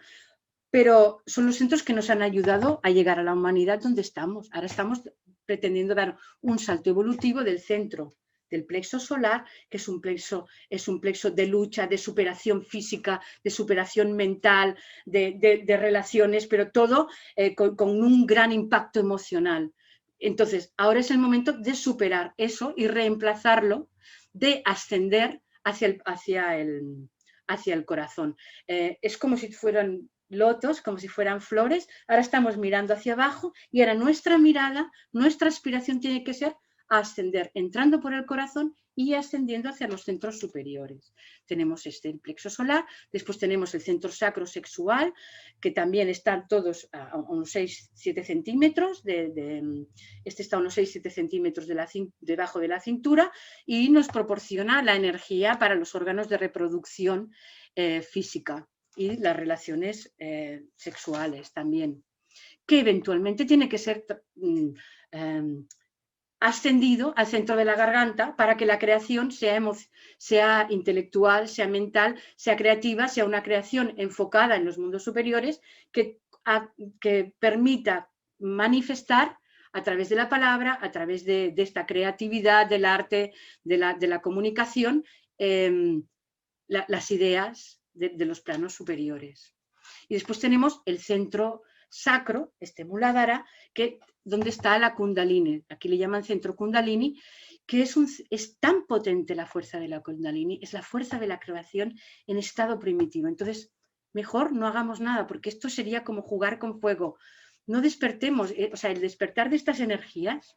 pero son los centros que nos han ayudado a llegar a la humanidad donde estamos. Ahora estamos pretendiendo dar un salto evolutivo del centro del plexo solar, que es un plexo de lucha, de superación física, de superación mental, de relaciones, pero todo con un gran impacto emocional. Entonces, ahora es el momento de superar eso y reemplazarlo, de ascender hacia el corazón. Es como si fueran lotos, como si fueran flores. Ahora estamos mirando hacia abajo y ahora nuestra mirada, nuestra aspiración tiene que ser ascender, entrando por el corazón y ascendiendo hacia los centros superiores. Tenemos el plexo solar, después tenemos el centro sacro sexual, que también están todos a unos 6-7 centímetros, este está a unos 6-7 centímetros debajo de la cintura, y nos proporciona la energía para los órganos de reproducción física y las relaciones sexuales también, que eventualmente tiene que ser ascendido al centro de la garganta para que la creación sea intelectual, sea mental, sea creativa, sea una creación enfocada en los mundos superiores que permita manifestar a través de la palabra, a través de esta creatividad, del arte, de la comunicación, las ideas de los planos superiores. Y después tenemos el centro sacro, Muladhara, donde está la Kundalini. Aquí le llaman centro Kundalini, que es tan potente la fuerza de la Kundalini, es la fuerza de la creación en estado primitivo. Entonces, mejor no hagamos nada, porque esto sería como jugar con fuego. No despertemos, o sea, el despertar de estas energías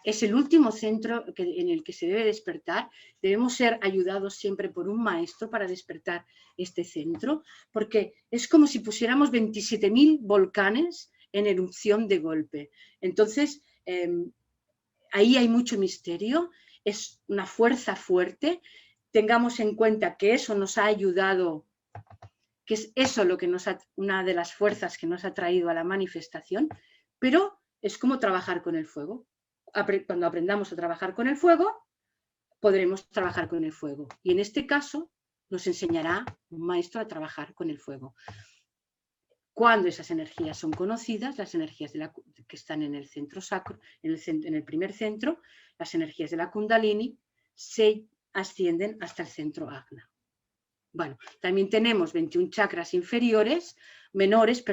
es el último centro en el que se debe despertar. Debemos ser ayudados siempre por un maestro para despertar este centro, porque es como si pusiéramos 27.000 volcanes en erupción de golpe. Entonces, ahí hay mucho misterio, es una fuerza fuerte. Tengamos en cuenta que eso nos ha ayudado, que es eso lo que una de las fuerzas que nos ha traído a la manifestación, pero es como trabajar con el fuego. Cuando aprendamos a trabajar con el fuego, podremos trabajar con el fuego. Y en este caso nos enseñará un maestro a trabajar con el fuego. Cuando esas energías son conocidas, las energías que están en el centro sacro, en el primer centro, las energías de la Kundalini se ascienden hasta el centro Ajna. Bueno, también tenemos 21 chakras menores,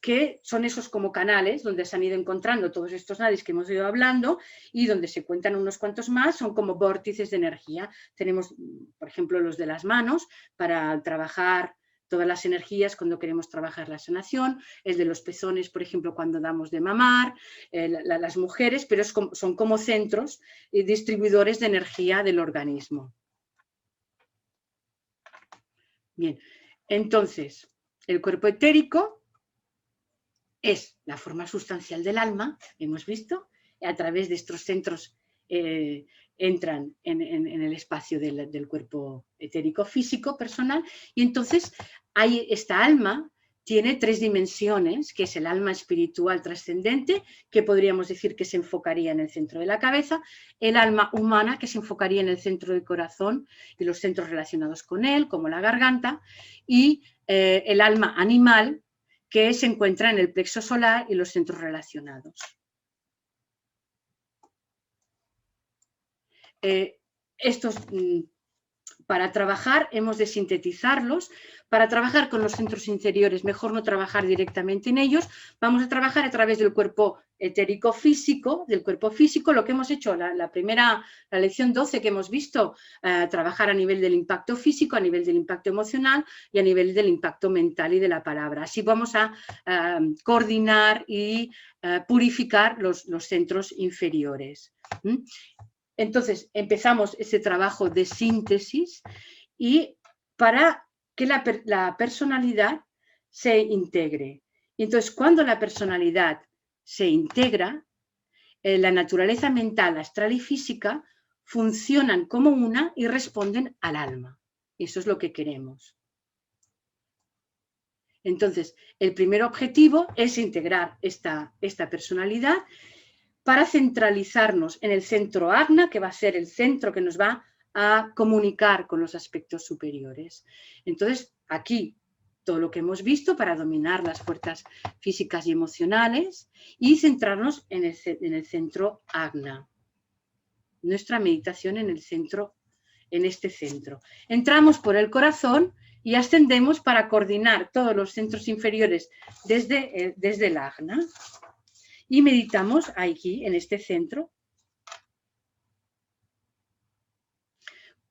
que son esos como canales donde se han ido encontrando todos estos nadis que hemos ido hablando y donde se cuentan unos cuantos más, son como vórtices de energía. Tenemos, por ejemplo, los de las manos para trabajar todas las energías cuando queremos trabajar la sanación, el de los pezones, por ejemplo, cuando damos de mamar, las mujeres, pero son como centros y distribuidores de energía del organismo. Bien, entonces, el cuerpo etérico es la forma sustancial del alma, hemos visto, a través de estos centros entran en el espacio del cuerpo etérico físico personal, y entonces esta alma tiene 3 dimensiones, que es el alma espiritual trascendente, que podríamos decir que se enfocaría en el centro de la cabeza, el alma humana, que se enfocaría en el centro del corazón y los centros relacionados con él, como la garganta, y el alma animal, que se encuentra en el plexo solar y los centros relacionados. Estos, para trabajar, hemos de sintetizarlos. Para trabajar con los centros inferiores, mejor no trabajar directamente en ellos. Vamos a trabajar a través del cuerpo etérico físico, lo que hemos hecho, la lección 12 que hemos visto, trabajar a nivel del impacto físico, a nivel del impacto emocional y a nivel del impacto mental y de la palabra. Así vamos a coordinar y purificar los centros inferiores. Entonces, empezamos ese trabajo de síntesis y para que la personalidad se integre. Y entonces, cuando la personalidad se integra, la naturaleza mental, astral y física funcionan como una y responden al alma. Eso es lo que queremos. Entonces, el primer objetivo es integrar esta personalidad para centralizarnos en el centro Ajna, que va a ser el centro que nos va a comunicar con los aspectos superiores. Entonces, aquí todo lo que hemos visto para dominar las fuerzas físicas y emocionales y centrarnos en el centro Ajna. Nuestra meditación en este centro. Entramos por el corazón y ascendemos para coordinar todos los centros inferiores desde el Ajna. Y meditamos aquí, en este centro.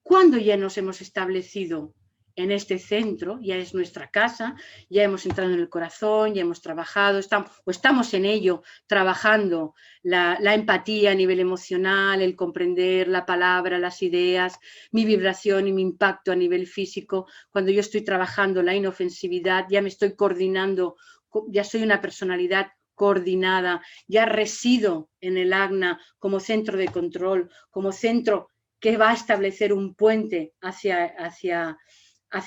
Cuando ya nos hemos establecido en este centro, ya es nuestra casa, ya hemos entrado en el corazón, ya hemos trabajado, estamos en ello, trabajando la empatía a nivel emocional, el comprender la palabra, las ideas, mi vibración y mi impacto a nivel físico. Cuando yo estoy trabajando la inofensividad, ya me estoy coordinando, ya soy una personalidad coordinada, ya resido en el Ajna como centro de control, como centro que va a establecer un puente hacia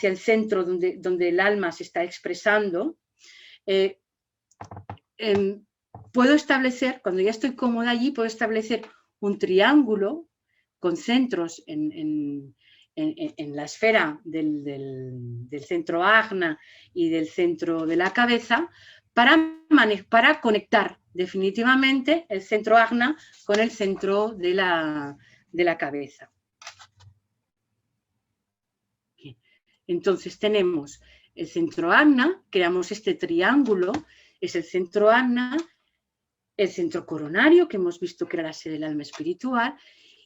el centro donde el alma se está expresando. puedo establecer, cuando ya estoy cómoda allí, puedo establecer un triángulo con centros en la esfera del centro agna y del centro de la cabeza para conectar definitivamente el centro agna con el centro de la cabeza. Entonces tenemos el centro agna, creamos este triángulo, es el centro agna, el centro coronario, que hemos visto que era la sede del alma espiritual,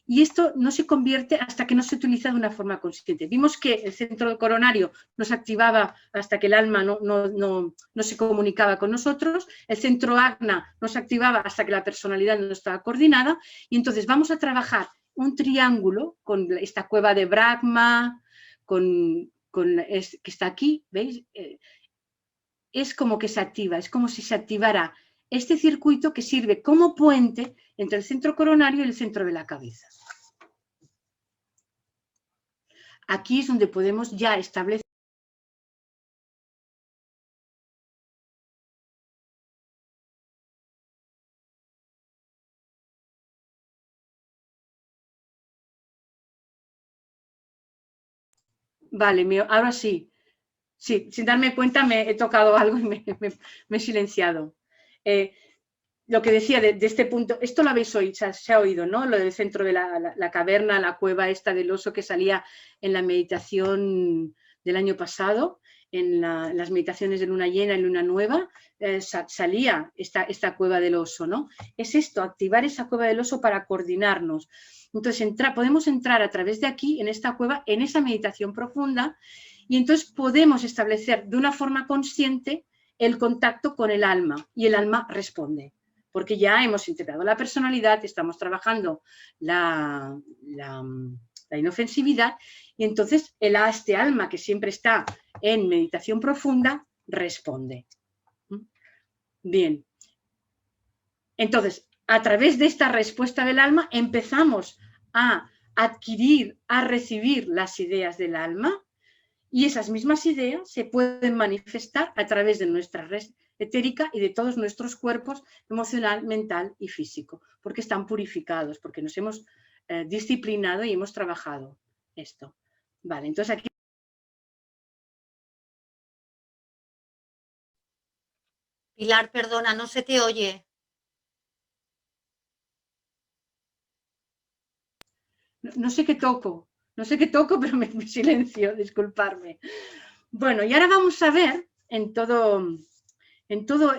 y esto no se convierte hasta que no se utiliza de una forma consciente. Vimos que el centro coronario no se activaba hasta que el alma no se comunicaba con nosotros, el centro agna no se activaba hasta que la personalidad no estaba coordinada, y entonces vamos a trabajar un triángulo con esta cueva de Brahma, que está aquí, ¿veis? Es como que se activa, es como si se activara este circuito que sirve como puente entre el centro coronario y el centro de la cabeza. Aquí es donde podemos ya establecer Vale, ahora sí. Sí, sin darme cuenta me he tocado algo y me he silenciado. Lo que decía de este punto, esto lo habéis oído, se ha oído, ¿no? Lo del centro de la caverna, la cueva esta del oso que salía en la meditación del año pasado, en las meditaciones de luna llena y luna nueva, salía esta cueva del oso, ¿no? Es esto, activar esa cueva del oso para coordinarnos. Entonces podemos entrar a través de aquí, en esta cueva, en esa meditación profunda, y entonces podemos establecer de una forma consciente el contacto con el alma, y el alma responde, porque ya hemos integrado la personalidad, estamos trabajando la inofensividad, y entonces este alma que siempre está en meditación profunda responde. Bien. Entonces, a través de esta respuesta del alma empezamos a adquirir, a recibir las ideas del alma, y esas mismas ideas se pueden manifestar a través de nuestra red etérica y de todos nuestros cuerpos emocional, mental y físico, porque están purificados, porque nos hemos disciplinado y hemos trabajado esto. Vale, entonces aquí... Pilar, perdona, no se te oye. No sé qué toco, pero me silencio, disculparme. Bueno, y ahora vamos a ver en todo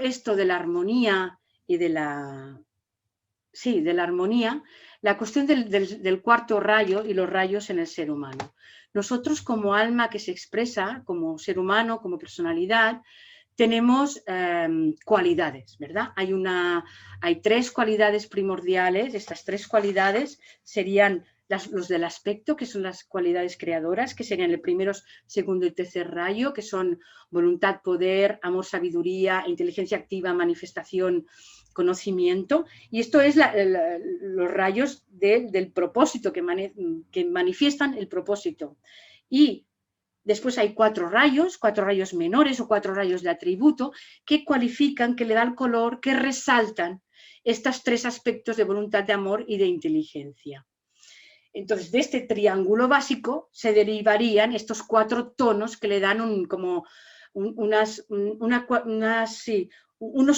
esto de la armonía y de la armonía, la cuestión del cuarto rayo y los rayos en el ser humano. Nosotros como alma que se expresa, como ser humano, como personalidad, tenemos cualidades, ¿verdad? Hay 3 cualidades primordiales. Estas 3 cualidades serían los del aspecto, que son las cualidades creadoras, que serían el primero, segundo y tercer rayo, que son voluntad, poder, amor, sabiduría, inteligencia activa, manifestación, conocimiento. Y esto es los rayos del propósito, que manifiestan el propósito. Y después hay 4 rayos menores o 4 rayos de atributo que cualifican, que le dan color, que resaltan estos 3 aspectos de voluntad, de amor y de inteligencia. Entonces, de este triángulo básico se derivarían estos 4 tonos que le dan unos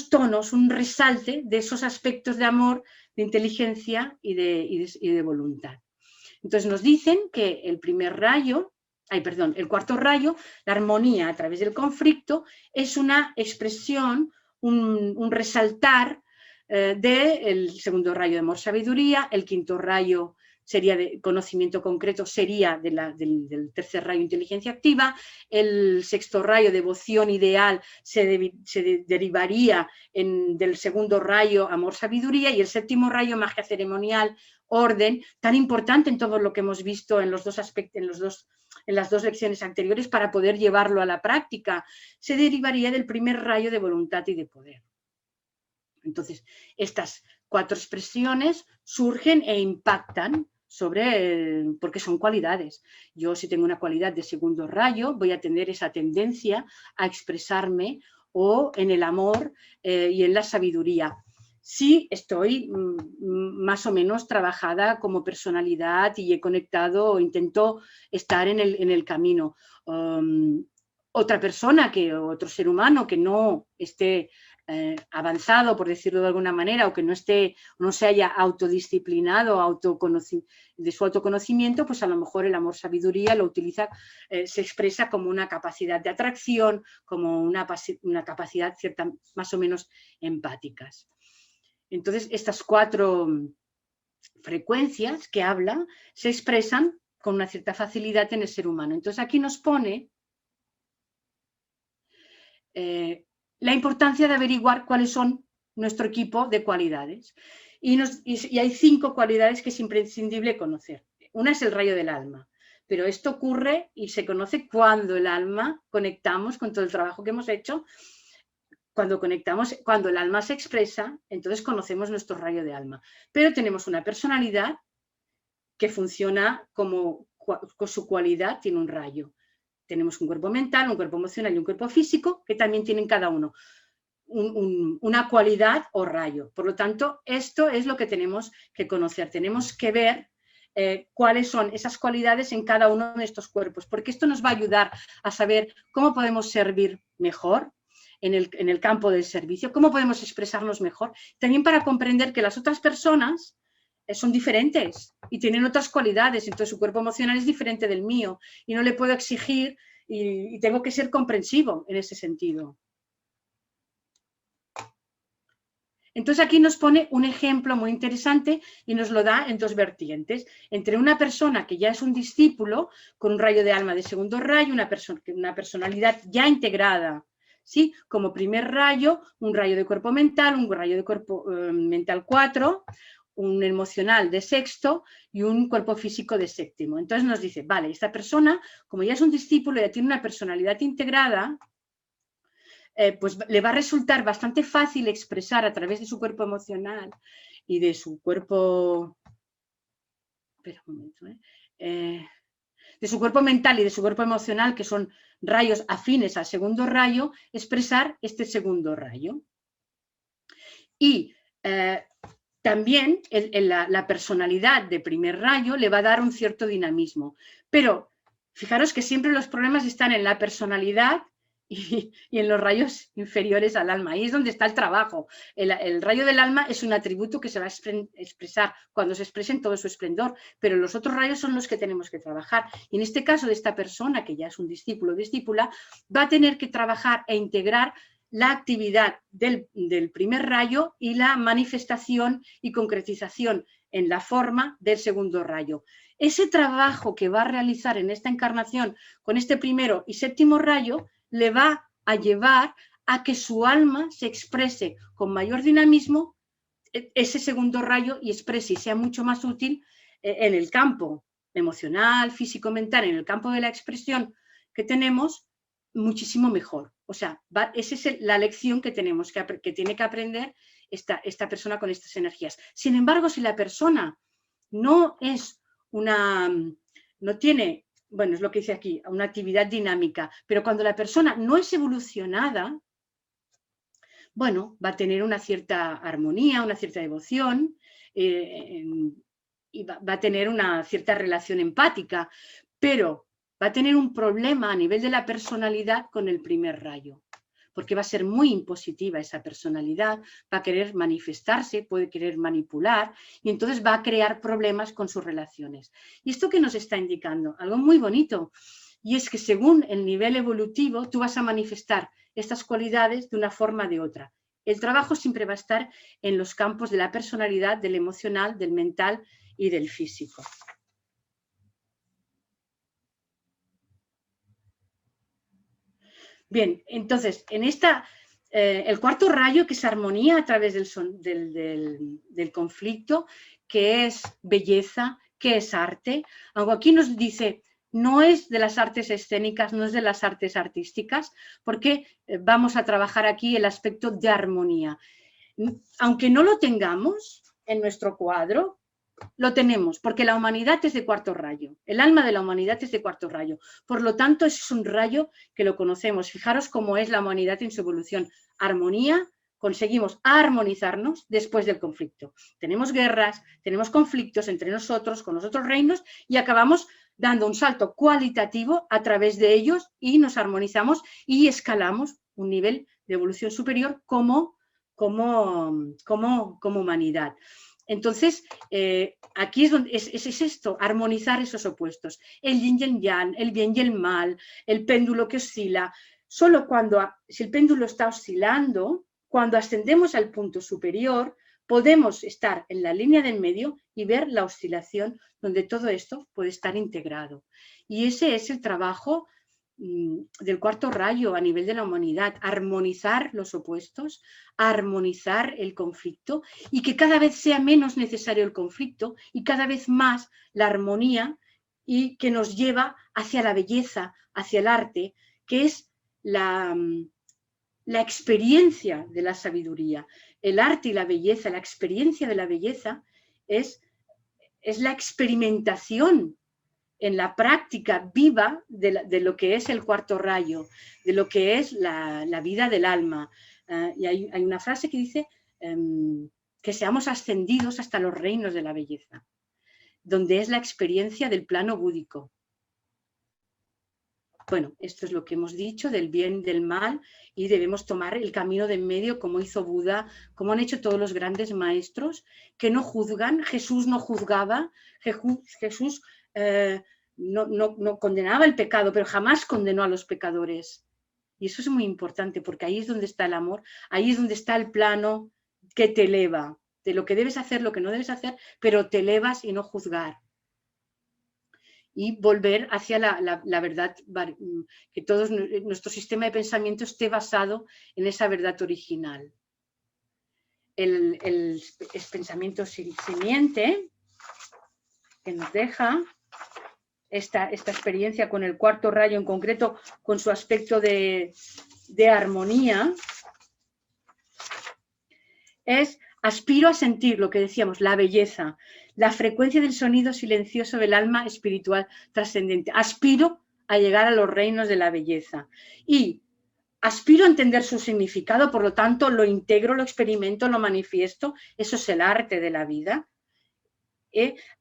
tonos, un resalte de esos aspectos de amor, de inteligencia y de voluntad. Entonces nos dicen que el cuarto rayo, la armonía a través del conflicto, es una expresión, un resaltar del segundo rayo de amor, sabiduría. El quinto rayo sería de conocimiento concreto, sería del tercer rayo, inteligencia activa. El sexto rayo, devoción ideal, se derivaría del segundo rayo, amor, sabiduría. Y el séptimo rayo, magia ceremonial, orden, tan importante en todo lo que hemos visto en los dos aspectos, en las 2 lecciones anteriores, para poder llevarlo a la práctica, se derivaría del primer rayo de voluntad y de poder. Entonces, estas 4 expresiones surgen e impactan porque son cualidades. Yo, si tengo una cualidad de segundo rayo, voy a tener esa tendencia a expresarme o en el amor y en la sabiduría. Sí estoy más o menos trabajada como personalidad y he conectado o intento estar en el camino. Otra persona, otro ser humano que no esté avanzado, por decirlo de alguna manera, o que no se haya autodisciplinado de su autoconocimiento, pues a lo mejor el amor sabiduría lo utiliza, se expresa como una capacidad de atracción, como una capacidad cierta, más o menos empáticas. Entonces, estas 4 frecuencias que hablan se expresan con una cierta facilidad en el ser humano. Entonces, aquí nos pone la importancia de averiguar cuáles son nuestro equipo de cualidades. Y hay 5 cualidades que es imprescindible conocer. Una es el rayo del alma, pero esto ocurre y se conoce cuando el alma conectamos con todo el trabajo que hemos hecho. Cuando conectamos, cuando el alma se expresa, entonces conocemos nuestro rayo de alma. Pero tenemos una personalidad que funciona con su cualidad, tiene un rayo. Tenemos un cuerpo mental, un cuerpo emocional y un cuerpo físico que también tienen cada uno una cualidad o rayo. Por lo tanto, esto es lo que tenemos que conocer. Tenemos que ver cuáles son esas cualidades en cada uno de estos cuerpos, porque esto nos va a ayudar a saber cómo podemos servir mejor en el campo del servicio, cómo podemos expresarnos mejor, también para comprender que las otras personas son diferentes y tienen otras cualidades, entonces su cuerpo emocional es diferente del mío y no le puedo exigir y tengo que ser comprensivo en ese sentido. Entonces aquí nos pone un ejemplo muy interesante y nos lo da en 2 vertientes. Entre una persona que ya es un discípulo con un rayo de alma de segundo rayo, una personalidad ya integrada, ¿sí? Como primer rayo, un rayo de cuerpo mental, un rayo de cuerpo mental 4, un emocional de sexto y un cuerpo físico de séptimo. Entonces nos dice, vale, esta persona, como ya es un discípulo, ya tiene una personalidad integrada, pues le va a resultar bastante fácil expresar a través de su cuerpo emocional y de su cuerpo, espera un momento, de su cuerpo mental y de su cuerpo emocional, que son rayos afines al segundo rayo, expresar este segundo rayo. Y también la personalidad de primer rayo le va a dar un cierto dinamismo. Pero fijaros que siempre los problemas están en la personalidad y en los rayos inferiores al alma. Ahí es donde está el trabajo. El rayo del alma es un atributo que se va a expresar cuando se exprese en todo su esplendor, pero los otros rayos son los que tenemos que trabajar. Y en este caso de esta persona, que ya es un discípulo o discípula, va a tener que trabajar e integrar la actividad del primer rayo y la manifestación y concretización en la forma del segundo rayo. Ese trabajo que va a realizar en esta encarnación con este primero y séptimo rayo le va a llevar a que su alma se exprese con mayor dinamismo ese segundo rayo y exprese y sea mucho más útil en el campo emocional, físico, mental, en el campo de la expresión que tenemos, muchísimo mejor. O sea, esa es la lección que tenemos, que tiene que aprender esta persona con estas energías. Sin embargo, si la persona no tiene, bueno, es lo que dice aquí, una actividad dinámica, pero cuando la persona no es evolucionada, bueno, va a tener una cierta armonía, una cierta devoción y va a tener una cierta relación empática, pero va a tener un problema a nivel de la personalidad con el primer rayo, porque va a ser muy impositiva esa personalidad, va a querer manifestarse, puede querer manipular y entonces va a crear problemas con sus relaciones. ¿Y esto qué nos está indicando? Algo muy bonito, y es que según el nivel evolutivo tú vas a manifestar estas cualidades de una forma o de otra. El trabajo siempre va a estar en los campos de la personalidad, del emocional, del mental y del físico. Bien, entonces, en el cuarto rayo, que es armonía a través del conflicto, que es belleza, que es arte, algo aquí nos dice, no es de las artes escénicas, no es de las artes artísticas, porque vamos a trabajar aquí el aspecto de armonía. Aunque no lo tengamos en nuestro cuadro, lo tenemos, porque la humanidad es de cuarto rayo, el alma de la humanidad es de cuarto rayo, por lo tanto es un rayo que lo conocemos. Fijaros cómo es la humanidad en su evolución, armonía, conseguimos armonizarnos después del conflicto. Tenemos guerras, tenemos conflictos entre nosotros, con los otros reinos, y acabamos dando un salto cualitativo a través de ellos y nos armonizamos y escalamos un nivel de evolución superior como humanidad. Entonces, aquí es donde es esto, armonizar esos opuestos, el yin y el yang, el bien y el mal, el péndulo que oscila. Solo si el péndulo está oscilando, cuando ascendemos al punto superior, podemos estar en la línea del medio y ver la oscilación donde todo esto puede estar integrado. Y ese es el trabajo del cuarto rayo a nivel de la humanidad, armonizar los opuestos, armonizar el conflicto y que cada vez sea menos necesario el conflicto y cada vez más la armonía y que nos lleva hacia la belleza, hacia el arte, que es la experiencia de la sabiduría. El arte y la belleza, la experiencia de la belleza es la experimentación en la práctica viva de lo que es el cuarto rayo, de lo que es la vida del alma. Y hay una frase que dice que seamos ascendidos hasta los reinos de la belleza, donde es la experiencia del plano búdico. Bueno, esto es lo que hemos dicho del bien, del mal, y debemos tomar el camino de en medio como hizo Buda, como han hecho todos los grandes maestros, que no juzgan. Jesús no juzgaba, Jesús no condenaba el pecado, pero jamás condenó a los pecadores. Y eso es muy importante, porque ahí es donde está el amor, ahí es donde está el plano que te eleva, de lo que debes hacer, lo que no debes hacer, pero te elevas y no juzgar. Y volver hacia la verdad, que todo nuestro sistema de pensamiento esté basado en esa verdad original. El pensamiento simiente que nos deja esta experiencia con el cuarto rayo en concreto, con su aspecto de armonía, es: aspiro a sentir lo que decíamos, la belleza, la frecuencia del sonido silencioso del alma espiritual trascendente. Aspiro a llegar a los reinos de la belleza y aspiro a entender su significado, por lo tanto lo integro, lo experimento, lo manifiesto. Eso es el arte de la vida.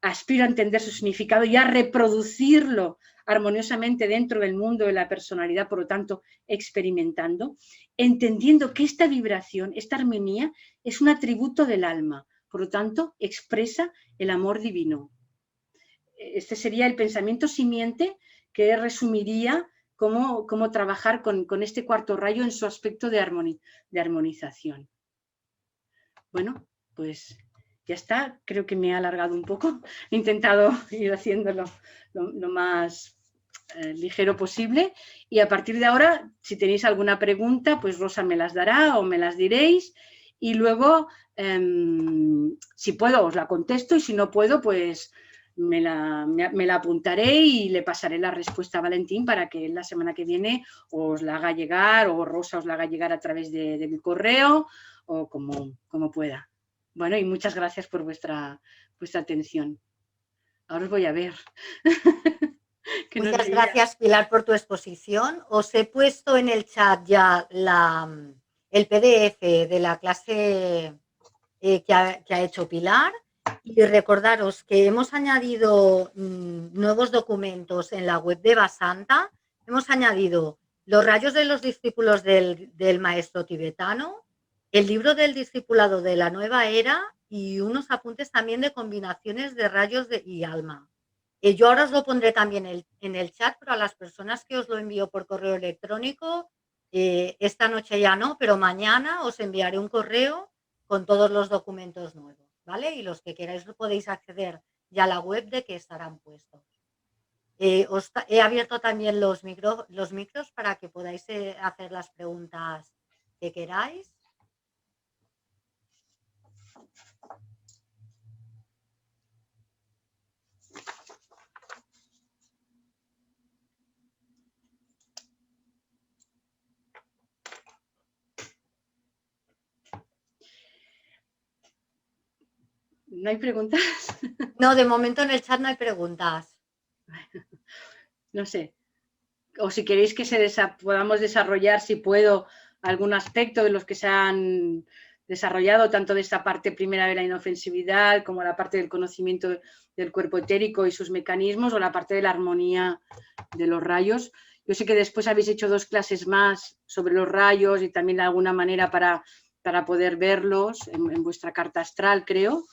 Aspiro a entender su significado y a reproducirlo armoniosamente dentro del mundo de la personalidad, por lo tanto experimentando, entendiendo que esta vibración, esta armonía es un atributo del alma, por lo tanto expresa el amor divino. Este sería el pensamiento simiente que resumiría cómo trabajar con este cuarto rayo en su aspecto de armonización. Bueno, pues ya está, creo que me he alargado un poco, he intentado ir haciéndolo lo más ligero posible y a partir de ahora, si tenéis alguna pregunta, pues Rosa me las dará o me las diréis y luego, si puedo, os la contesto y si no puedo, pues me la apuntaré y le pasaré la respuesta a Valentín para que la semana que viene os la haga llegar o Rosa os la haga llegar a través de mi correo o como pueda. Bueno, y muchas gracias por vuestra atención. Ahora os voy a ver. Muchas gracias, Pilar, por tu exposición. Os he puesto en el chat ya el PDF de la clase que ha hecho Pilar. Y recordaros que hemos añadido nuevos documentos en la web de Basanta. Hemos añadido los rayos de los discípulos del maestro tibetano, el libro del discipulado de la nueva era y unos apuntes también de combinaciones de rayos y alma. Yo ahora os lo pondré también en el chat, pero a las personas que os lo envío por correo electrónico, esta noche ya no, pero mañana os enviaré un correo con todos los documentos nuevos, ¿vale? Y los que queráis podéis acceder ya a la web de que estarán puestos. Os he abierto también los micros para que podáis hacer las preguntas que queráis. ¿No hay preguntas? No, de momento en el chat no hay preguntas. No sé. O si queréis que podamos desarrollar, si puedo, algún aspecto de los que se han desarrollado, tanto de esta parte primera de la inofensividad como la parte del conocimiento del cuerpo etérico y sus mecanismos, o la parte de la armonía de los rayos. Yo sé que después habéis hecho 2 clases más sobre los rayos y también de alguna manera para poder verlos en vuestra carta astral, creo.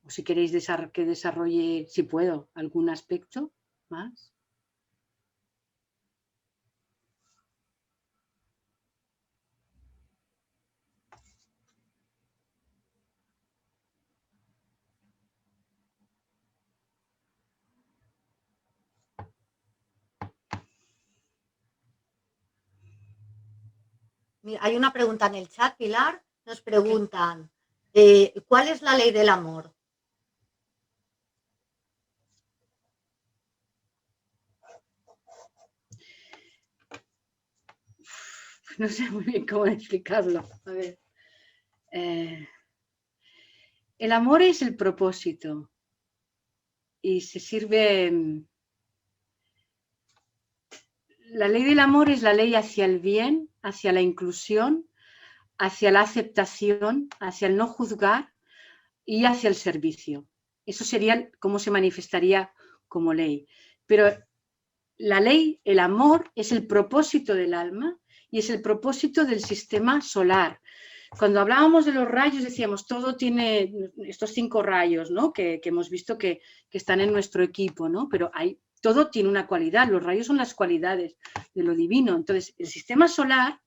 O si queréis que desarrolle, si puedo, algún aspecto más. Hay una pregunta en el chat, Pilar. Nos preguntan, ¿cuál es la ley del amor? No sé muy bien cómo explicarlo. A ver. El amor es el propósito y se sirve... La ley del amor es la ley hacia el bien, hacia la inclusión, hacia la aceptación, hacia el no juzgar y hacia el servicio. Eso sería cómo se manifestaría como ley. Pero la ley, el amor, es el propósito del alma y es el propósito del sistema solar. Cuando hablábamos de los rayos decíamos, todo tiene estos 5 rayos, ¿no? que hemos visto que están en nuestro equipo, ¿no? Pero todo tiene una cualidad, los rayos son las cualidades de lo divino. Entonces, el sistema solar,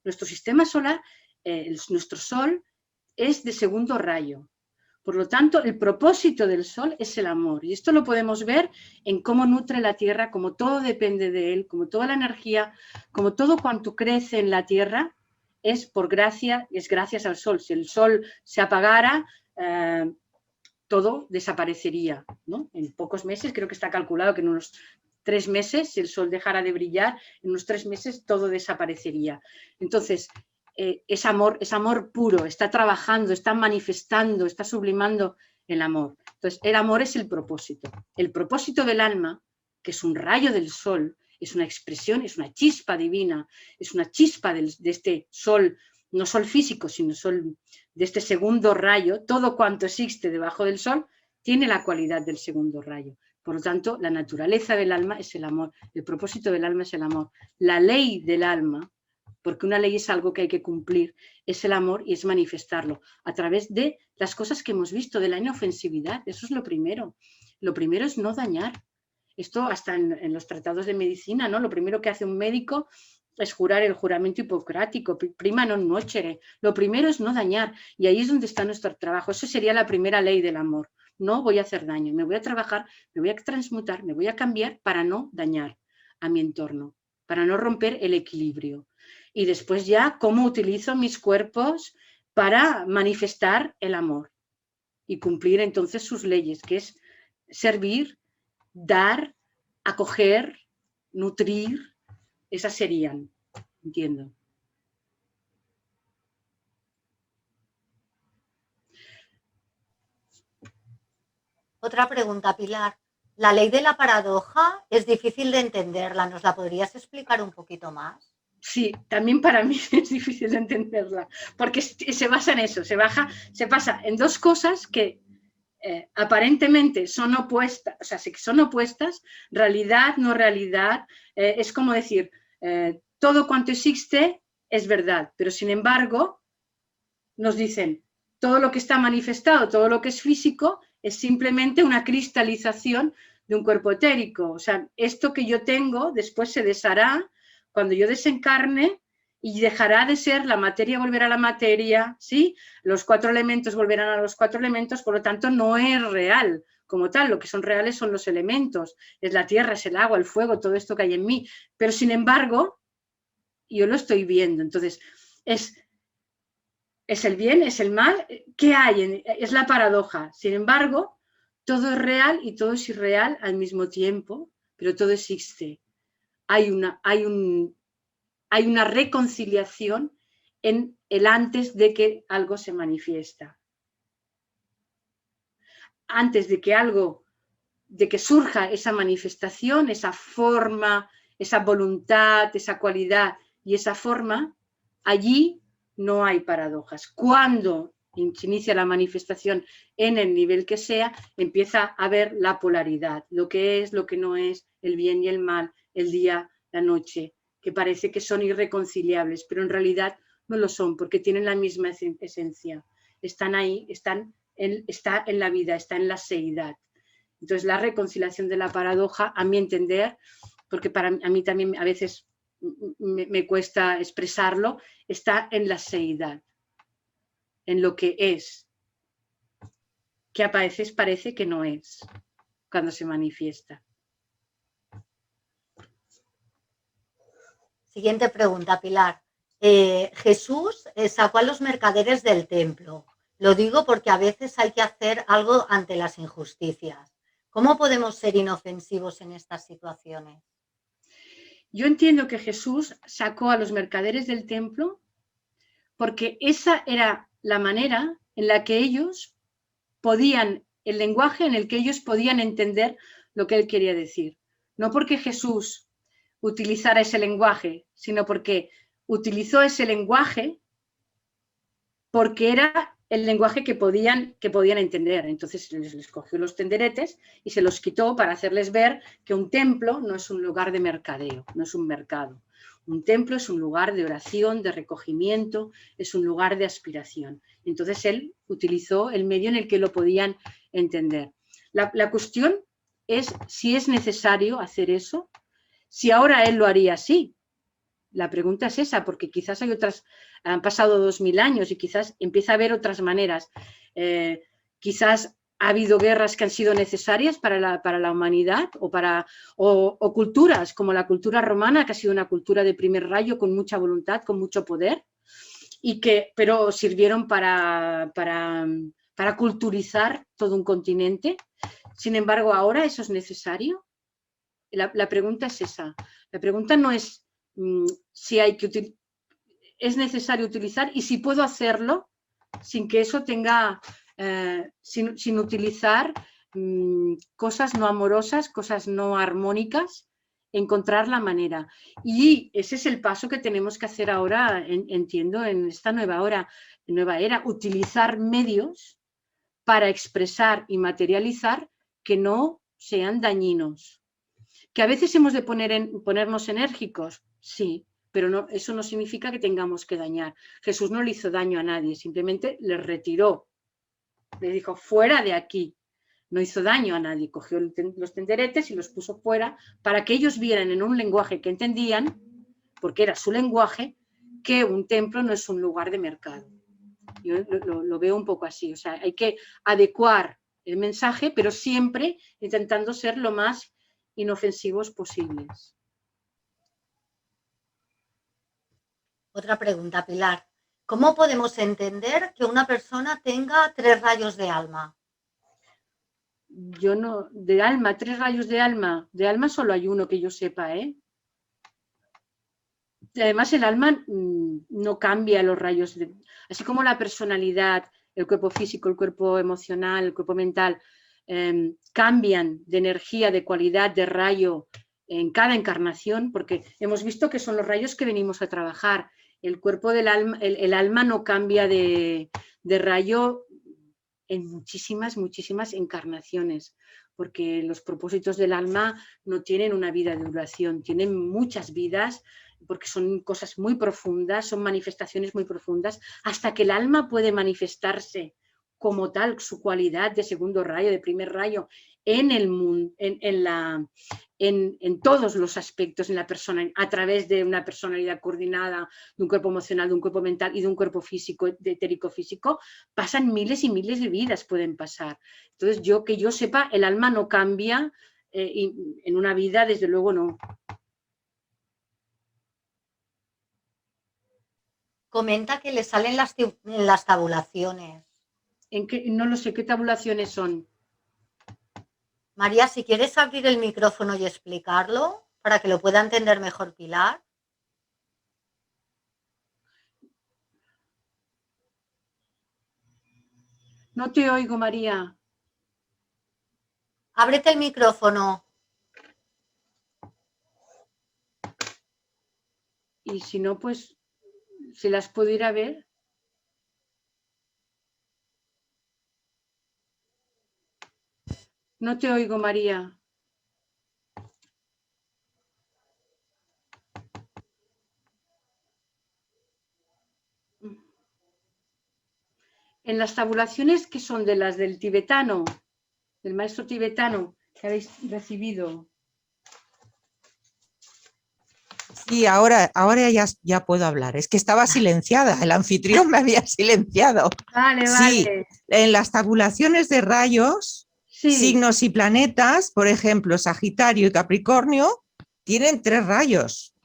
nuestro sistema solar, nuestro sol, es de segundo rayo. Por lo tanto, el propósito del sol es el amor. Y esto lo podemos ver en cómo nutre la tierra, como todo depende de él, como toda la energía, como todo cuanto crece en la tierra, es gracias al sol. Si el sol se apagara, todo desaparecería, ¿no? En pocos meses, creo que está calculado que en unos 3 meses, si el sol dejara de brillar, en unos 3 meses todo desaparecería. Entonces, es amor puro, está trabajando, está manifestando, está sublimando el amor. Entonces, el amor es el propósito. El propósito del alma, que es un rayo del sol, es una expresión, es una chispa divina, es una chispa de este sol, no sol físico, sino sol de este segundo rayo. Todo cuanto existe debajo del sol tiene la cualidad del segundo rayo. Por lo tanto, la naturaleza del alma es el amor, el propósito del alma es el amor. La ley del alma, porque una ley es algo que hay que cumplir, es el amor y es manifestarlo a través de las cosas que hemos visto, de la inofensividad. Eso es lo primero. Lo primero es no dañar. Esto hasta en los tratados de medicina, ¿no? Lo primero que hace un médico es jurar el juramento hipocrático, prima non nocere. Lo primero es no dañar, y ahí es donde está nuestro trabajo. Eso sería la primera ley del amor. No voy a hacer daño, me voy a trabajar, me voy a transmutar, me voy a cambiar para no dañar a mi entorno, para no romper el equilibrio. Y después ya, cómo utilizo mis cuerpos para manifestar el amor y cumplir entonces sus leyes, que es servir, dar, acoger, nutrir. Esas serían, entiendo. Otra pregunta, Pilar. La ley de la paradoja es difícil de entenderla. ¿Nos la podrías explicar un poquito más? Sí, también para mí es difícil de entenderla, porque se basa en eso, se pasa en 2 cosas que aparentemente son opuestas, o sea, que son opuestas, realidad, no realidad, es como decir, todo cuanto existe es verdad, pero sin embargo nos dicen, todo lo que está manifestado, todo lo que es físico, es simplemente una cristalización de un cuerpo etérico. O sea, esto que yo tengo después se deshará cuando yo desencarne y dejará de ser, la materia volverá a la materia, ¿sí? Los 4 elementos volverán a los 4 elementos, por lo tanto no es real como tal, lo que son reales son los elementos, es la tierra, es el agua, el fuego, todo esto que hay en mí, pero sin embargo, yo lo estoy viendo, entonces es el bien, es el mal, ¿qué hay? Es la paradoja. Sin embargo, todo es real y todo es irreal al mismo tiempo, pero todo existe. hay una reconciliación en el antes de que algo se manifiesta. Antes de que surja esa manifestación, esa forma, esa voluntad, esa cualidad y esa forma, allí no hay paradojas. Cuando se inicia la manifestación en el nivel que sea, empieza a haber la polaridad, lo que es, lo que no es, el bien y el mal, el día, la noche, que parece que son irreconciliables, pero en realidad no lo son, porque tienen la misma esencia. Están ahí, está en la vida, está en la seidad. Entonces, la reconciliación de la paradoja, a mi entender, porque a mí también a veces me cuesta expresarlo, está en la seidad, en lo que es, que a veces parece que no es, cuando se manifiesta. Siguiente pregunta, Pilar. Jesús sacó a los mercaderes del templo. Lo digo porque a veces hay que hacer algo ante las injusticias. ¿Cómo podemos ser inofensivos en estas situaciones? Yo entiendo que Jesús sacó a los mercaderes del templo porque esa era la manera en la que ellos podían, el lenguaje en el que ellos podían entender lo que él quería decir. No porque Jesús utilizara ese lenguaje, sino porque utilizó ese lenguaje porque era el lenguaje que podían entender. Entonces les cogió los tenderetes y se los quitó para hacerles ver que un templo no es un lugar de mercadeo, no es un mercado. Un templo es un lugar de oración, de recogimiento, es un lugar de aspiración. Entonces él utilizó el medio en el que lo podían entender. La cuestión es si es necesario hacer eso, si ahora él lo haría así. La pregunta es esa, porque quizás hay otras, han pasado 2000 años y quizás empieza a haber otras maneras. Quizás ha habido guerras que han sido necesarias para la humanidad o culturas, como la cultura romana, que ha sido una cultura de primer rayo con mucha voluntad, con mucho poder, pero sirvieron para culturizar todo un continente. Sin embargo, ¿ahora eso es necesario? La pregunta es esa. La pregunta no es si es necesario utilizar y si puedo hacerlo sin que eso tenga, sin utilizar cosas no amorosas, cosas no armónicas, encontrar la manera. Y ese es el paso que tenemos que hacer ahora, entiendo, en esta nueva era, utilizar medios para expresar y materializar que no sean dañinos. ¿Que a veces hemos de ponernos enérgicos? Sí, pero no, eso no significa que tengamos que dañar. Jesús no le hizo daño a nadie, simplemente le retiró. Le dijo, fuera de aquí. No hizo daño a nadie, cogió los tenderetes y los puso fuera para que ellos vieran en un lenguaje que entendían, porque era su lenguaje, que un templo no es un lugar de mercado. Yo lo veo un poco así, o sea, hay que adecuar el mensaje, pero siempre intentando ser lo más inofensivos posibles. Otra pregunta, Pilar. ¿Cómo podemos entender que una persona tenga 3 rayos de alma? Yo no, de alma, 3 rayos de alma solo hay uno que yo sepa, ¿eh? Además el alma no cambia los rayos, así como la personalidad, el cuerpo físico, el cuerpo emocional, el cuerpo mental, cambian de energía, de cualidad, de rayo en cada encarnación, porque hemos visto que son los rayos que venimos a trabajar. El cuerpo del alma, el alma no cambia de rayo en muchísimas encarnaciones, porque los propósitos del alma no tienen una vida de duración, tienen muchas vidas, porque son cosas muy profundas, son manifestaciones muy profundas, hasta que el alma puede manifestarse como tal, su cualidad de segundo rayo, de primer rayo, en el mundo, en todos los aspectos, en la persona, a través de una personalidad coordinada, de un cuerpo emocional, de un cuerpo mental y de un cuerpo físico, de etérico físico, pasan miles y miles de vidas, pueden pasar. Entonces, que yo sepa, el alma no cambia en una vida, desde luego no. Comenta que le salen las tabulaciones. No lo sé, ¿qué tabulaciones son? María, si quieres abrir el micrófono y explicarlo, para que lo pueda entender mejor Pilar. No te oigo, María. Ábrete el micrófono. Y si no, pues, si las puedo ir a ver. No te oigo, María. En las tabulaciones que son de las del tibetano, del maestro tibetano que habéis recibido. Sí, ahora ya puedo hablar. Es que estaba silenciada, el anfitrión me había silenciado. Vale, Sí, vale. en las tabulaciones de rayos, Sí. signos y planetas, por ejemplo, Sagitario y Capricornio, tienen 3 rayos.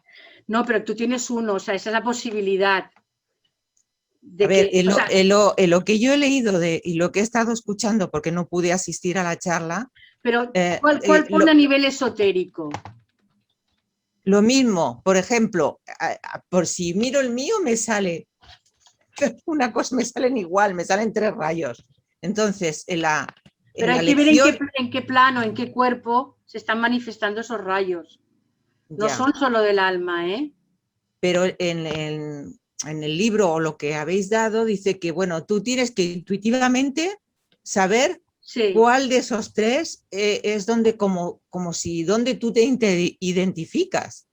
No, pero tú tienes uno, o sea, esa es la posibilidad. A ver, en lo que yo he leído y lo que he estado escuchando, porque no pude asistir a la charla. Pero, ¿cuál pone a nivel esotérico? Lo mismo, por ejemplo, por si miro el mío me sale una cosa, me salen igual, me salen 3 rayos. Entonces, pero hay que ver en qué plano, en qué cuerpo se están manifestando esos rayos. No son solo del alma, ¿eh? Pero en el libro o lo que habéis dado dice que, bueno, tú tienes que intuitivamente saber cuál de esos 3 es donde, como si donde tú te identificas.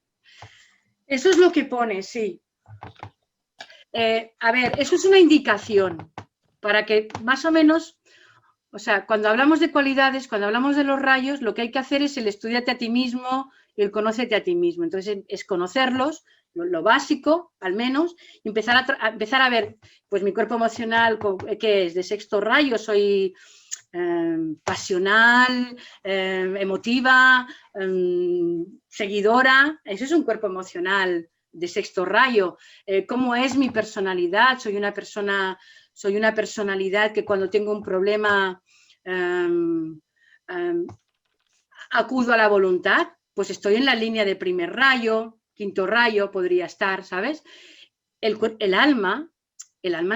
Eso es lo que pone, sí. A ver, eso es una indicación para que más o menos, o sea, cuando hablamos de cualidades, cuando hablamos de los rayos, lo que hay que hacer es el estudiarte a ti mismo y el conócete a ti mismo. Entonces, es conocerlos, lo básico, al menos, y empezar a ver, pues mi cuerpo emocional, ¿qué es? De 6º rayo, soy pasional, emotiva, seguidora, eso es un cuerpo emocional de 6º rayo. ¿Cómo es mi personalidad? Soy una personalidad que cuando tengo un problema acudo a la voluntad, pues estoy en la línea de 1er rayo, 5º rayo podría estar, ¿sabes? El alma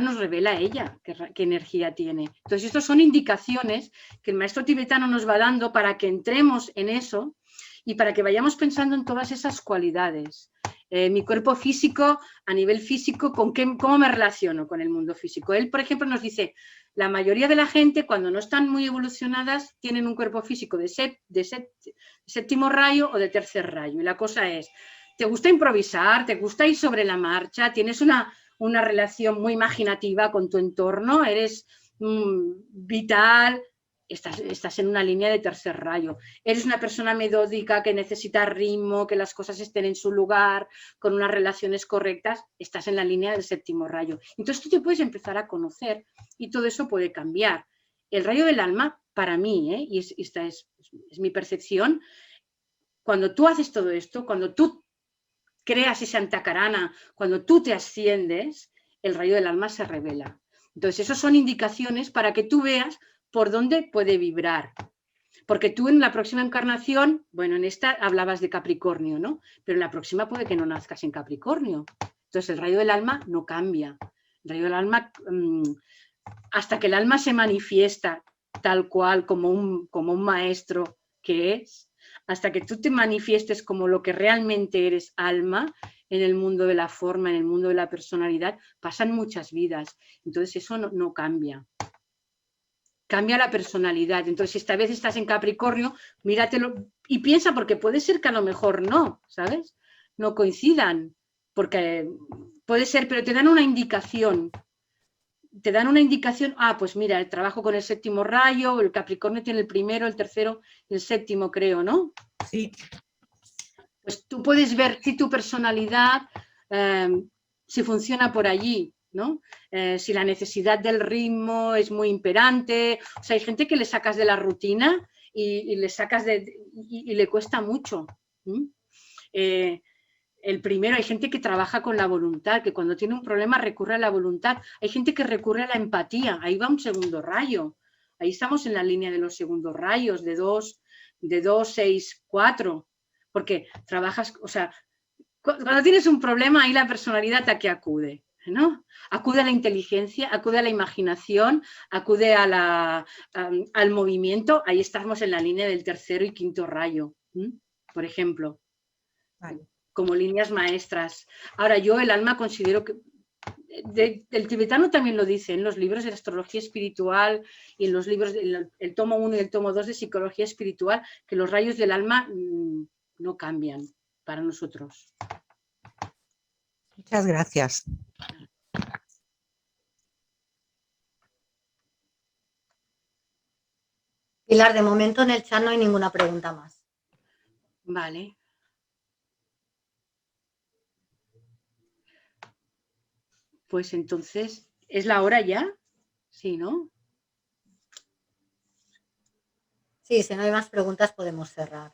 nos revela a ella qué energía tiene. Entonces, estas son indicaciones que el maestro tibetano nos va dando para que entremos en eso y para que vayamos pensando en todas esas cualidades. Mi cuerpo físico, a nivel físico, ¿cómo me relaciono con el mundo físico? Él, por ejemplo, nos dice, la mayoría de la gente, cuando no están muy evolucionadas, tienen un cuerpo físico de 7º rayo o de 3er rayo. Y la cosa es, ¿te gusta improvisar? ¿Te gusta ir sobre la marcha? ¿Tienes una relación muy imaginativa con tu entorno? ¿Eres vital? Estás en una línea de 3er rayo. Eres una persona metódica que necesita ritmo, que las cosas estén en su lugar, con unas relaciones correctas, estás en la línea del 7º rayo. Entonces tú te puedes empezar a conocer y todo eso puede cambiar. El rayo del alma, para mí, y esta es mi percepción, cuando tú haces todo esto, cuando tú creas ese antakarana, cuando tú te asciendes, el rayo del alma se revela. Entonces, esas son indicaciones para que tú veas por dónde puede vibrar. Porque tú en la próxima encarnación, bueno, en esta hablabas de Capricornio, ¿no? Pero en la próxima puede que no nazcas en Capricornio. Entonces, el rayo del alma no cambia. El rayo del alma, hasta que el alma se manifiesta tal cual como un maestro que es, hasta que tú te manifiestes como lo que realmente eres, alma, en el mundo de la forma, en el mundo de la personalidad, pasan muchas vidas. Entonces eso no cambia. Cambia la personalidad. Entonces, si esta vez estás en Capricornio, míratelo y piensa, porque puede ser que a lo mejor no, ¿sabes? No coincidan, porque puede ser, pero te dan una indicación. Te dan una indicación, pues mira, el trabajo con el 7º rayo, el Capricornio tiene el 1º, el 3º y el 7º, creo, ¿no? Sí. Pues tú puedes ver si tu personalidad, si funciona por allí, ¿no? Si la necesidad del ritmo es muy imperante. O sea, hay gente que le sacas de la rutina y le sacas y le cuesta mucho. El primero, hay gente que trabaja con la voluntad, que cuando tiene un problema recurre a la voluntad. Hay gente que recurre a la empatía. Ahí va un 2º rayo. Ahí estamos en la línea de los 2º rayos, de 2, 6, 4. porque trabajas, o sea, cuando tienes un problema, ahí la personalidad a qué acude, ¿no? Acude a la inteligencia, acude a la imaginación, acude a al movimiento. Ahí estamos en la línea del tercero y quinto rayo, por ejemplo, como líneas maestras. Ahora, yo el alma considero que el tibetano también lo dice en los libros de astrología espiritual y en los libros, el tomo 1 y el tomo 2 de psicología espiritual, que los rayos del alma no cambian para nosotros. Muchas gracias. Pilar, de momento en el chat no hay ninguna pregunta más. Vale. Pues entonces, ¿es la hora ya? Sí, ¿no? Sí, si no hay más preguntas podemos cerrar.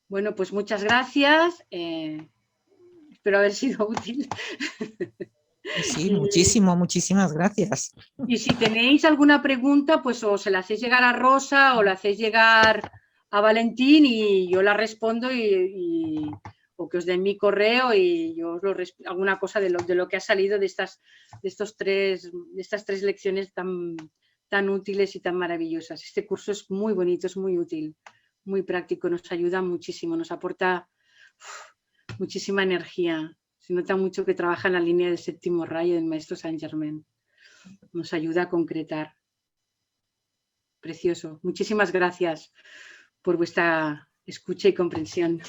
Bueno, pues muchas gracias. Espero haber sido útil. Sí, muchísimo, muchísimas gracias. Y si tenéis alguna pregunta, pues o se la hacéis llegar a Rosa o la hacéis llegar a Valentín y yo la respondo o que os den mi correo y yo os lo alguna cosa de lo que ha salido de estas tres lecciones tan útiles y tan maravillosas. Este curso es muy bonito, es muy útil, muy práctico, nos ayuda muchísimo, nos aporta muchísima energía. Se nota mucho que trabaja en la línea del séptimo rayo del maestro Saint Germain. Nos ayuda a concretar. Precioso. Muchísimas gracias por vuestra escucha y comprensión.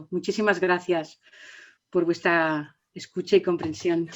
Muchísimas gracias por vuestra escucha y comprensión.